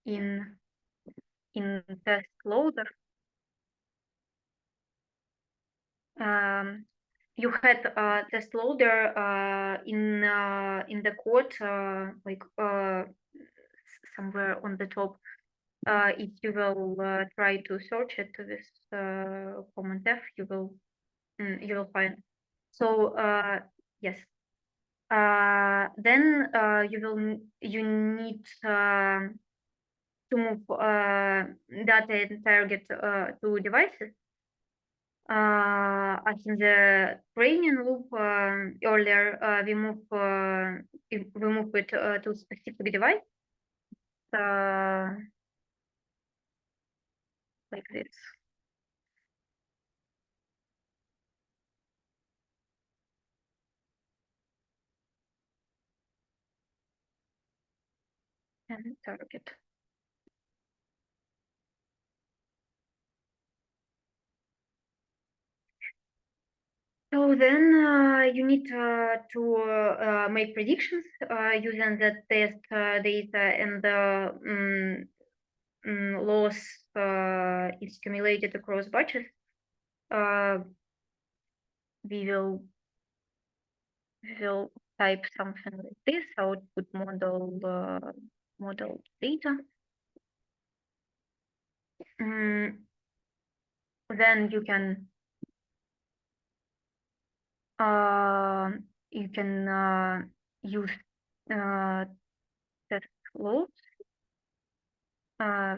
in test loader. You had test loader in the code like somewhere on the top. If you will try to search it to this command F, you will find. So yes. Then you need to move data and target to devices. As in the training loop earlier, we move it to specific device like this. And target. So then you need to make predictions using the test data, and the loss is accumulated across batches. We will type something like this: output model data. Then you can use test loads,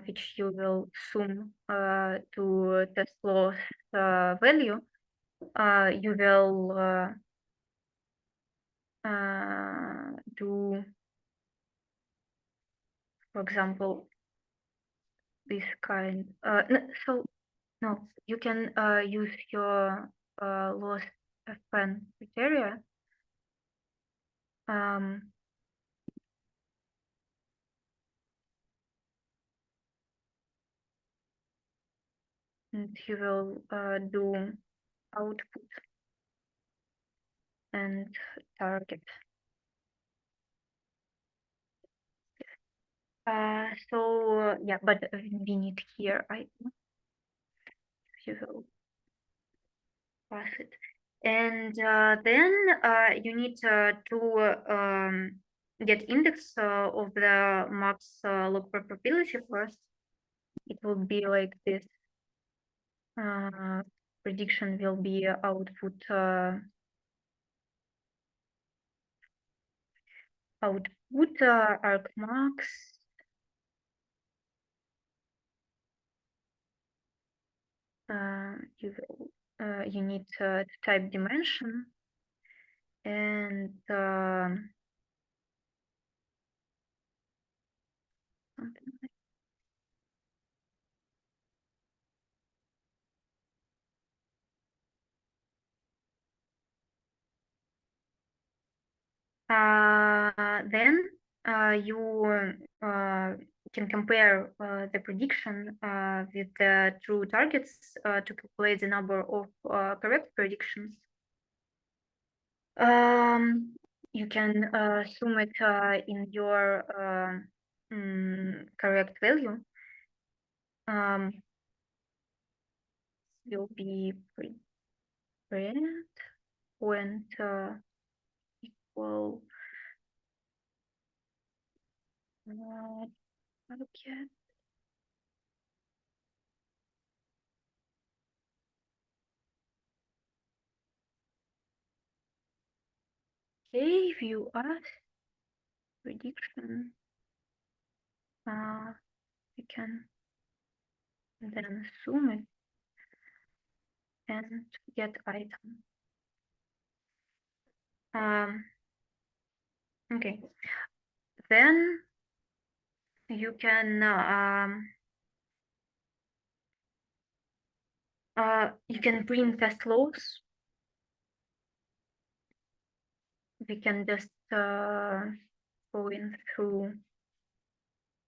which you will sum to test loss value. You will do, for example, this kind. No, you can use your loss FN criteria. and you will do output and target. So yeah, but we need here item. You will pass it, and then you need to get index of the max log probability first. It will be like this. Prediction will be output argmax. You need to type dimension and something like then you can compare the prediction with the true targets to calculate the number of correct predictions. You can assume it in your correct value. Will be print when equal target. Okay, view as prediction. We can then zoom it and get item. Okay, then you can print test logs. We can just go in through.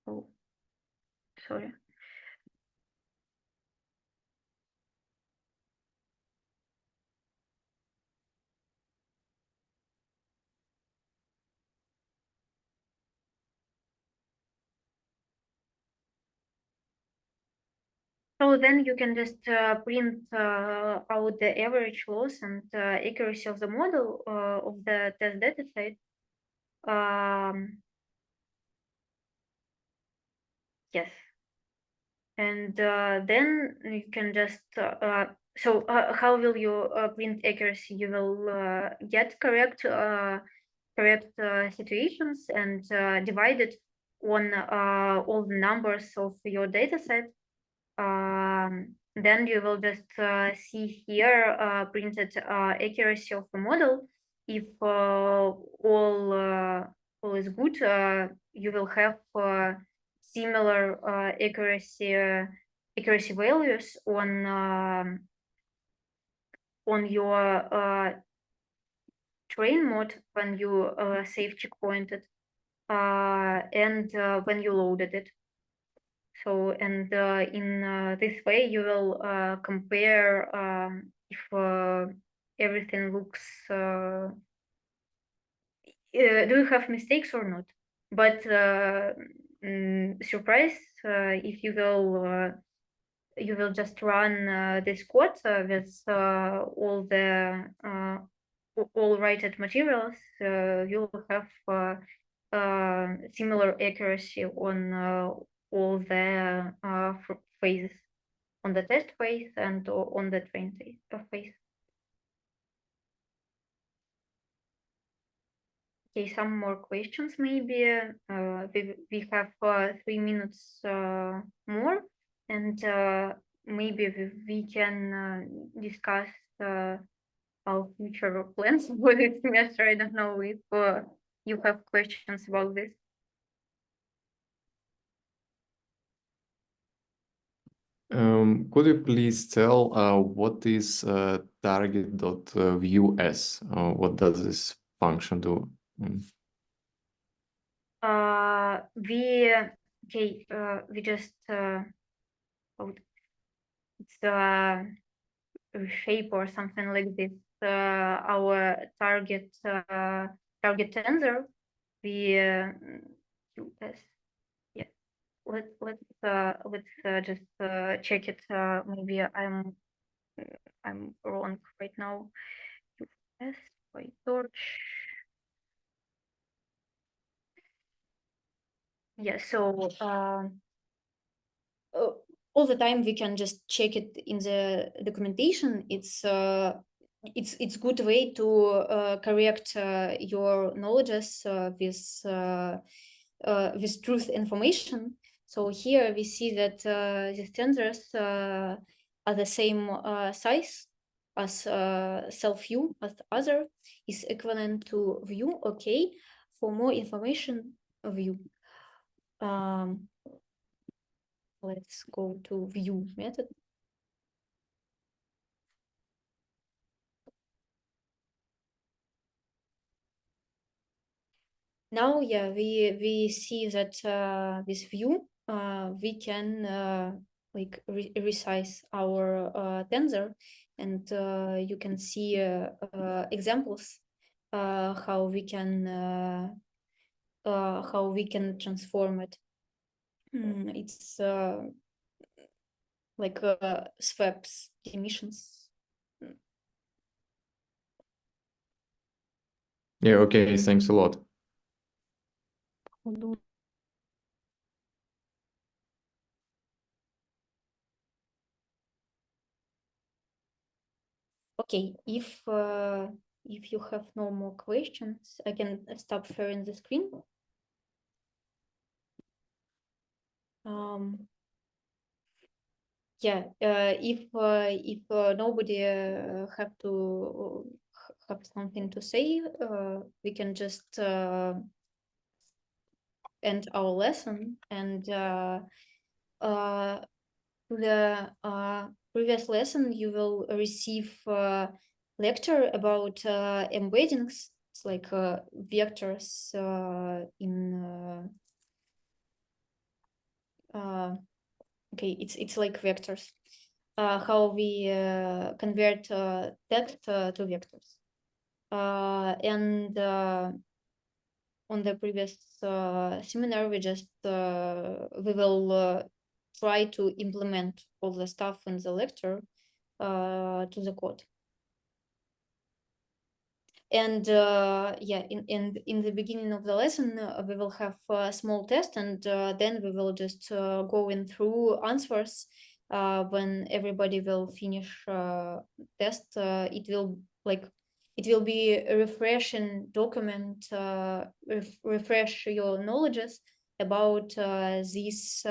Oh, sorry. So then you can just print out the average loss and accuracy of the model of the test data set. Yes. And then you can just, so how will you print accuracy? You will get correct situations and divide it on all the numbers of your data set. Then you will just see here printed accuracy of the model. If all is good, you will have similar accuracy values on your train mode when you save checkpointed and when you loaded it. So, and in this way, you will compare if everything looks. Do you have mistakes or not? But surprise, if you will just run this code with all the all rated materials, you will have similar accuracy on all the phases, on the test phase and on the train phase. Okay, some more questions maybe. We have 3 minutes more, and maybe we can discuss our future plans for this semester. I don't know if you have questions about this. Could you please tell what is target.viewAs? What does this function do? We just reshape or something like this our target tensor. We yeah. Let's just check it. Maybe I'm wrong right now. Yes, PyTorch. Yeah, so all the time we can just check it in the documentation. It's good way to correct your knowledges with truth information. So here we see that these tensors are the same size as self view, as other is equivalent to view. Okay, for more information, view. Let's go to view method. Now, yeah, we see that with view we can like resize our tensor, and you can see examples how we can transform it. It's like swaps emissions. Yeah, okay, thanks a lot. Okay, if you have no more questions, I can stop sharing the screen. Yeah, if nobody have something to say, we can just end our lesson, and to the previous lesson you will receive lecture about embeddings. It's like vectors in okay, it's like vectors. How we convert text to vectors. And on the previous seminar, we will try to implement all the stuff in the lecture to the code. And yeah, in the beginning of the lesson, we will have a small test, and then we will just go in through answers. When everybody will finish test, it will be a refreshing document, refresh your knowledges about this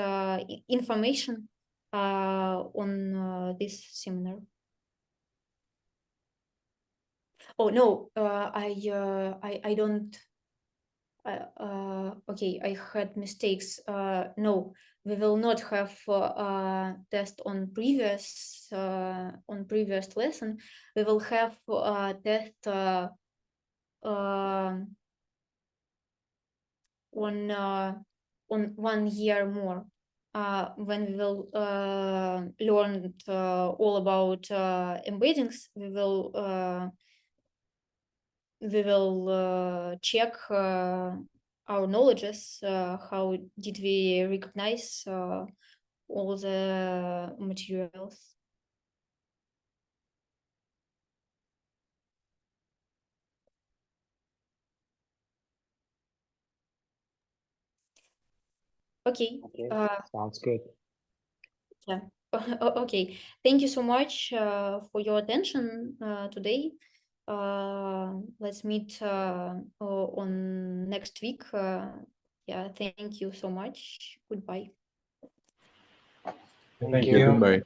information on this seminar. Oh no, I don't. Okay, I had mistakes. No, we will not have test on previous lesson. We will have test on 1 year more. When we will learn all about embeddings, we will check our knowledges, how did we recognize all the materials. Okay. Okay, sounds good. Yeah. Okay. Thank you so much for your attention today. Let's meet on next week. Yeah, thank you so much. Goodbye. Thank Yeah, you. goodbye.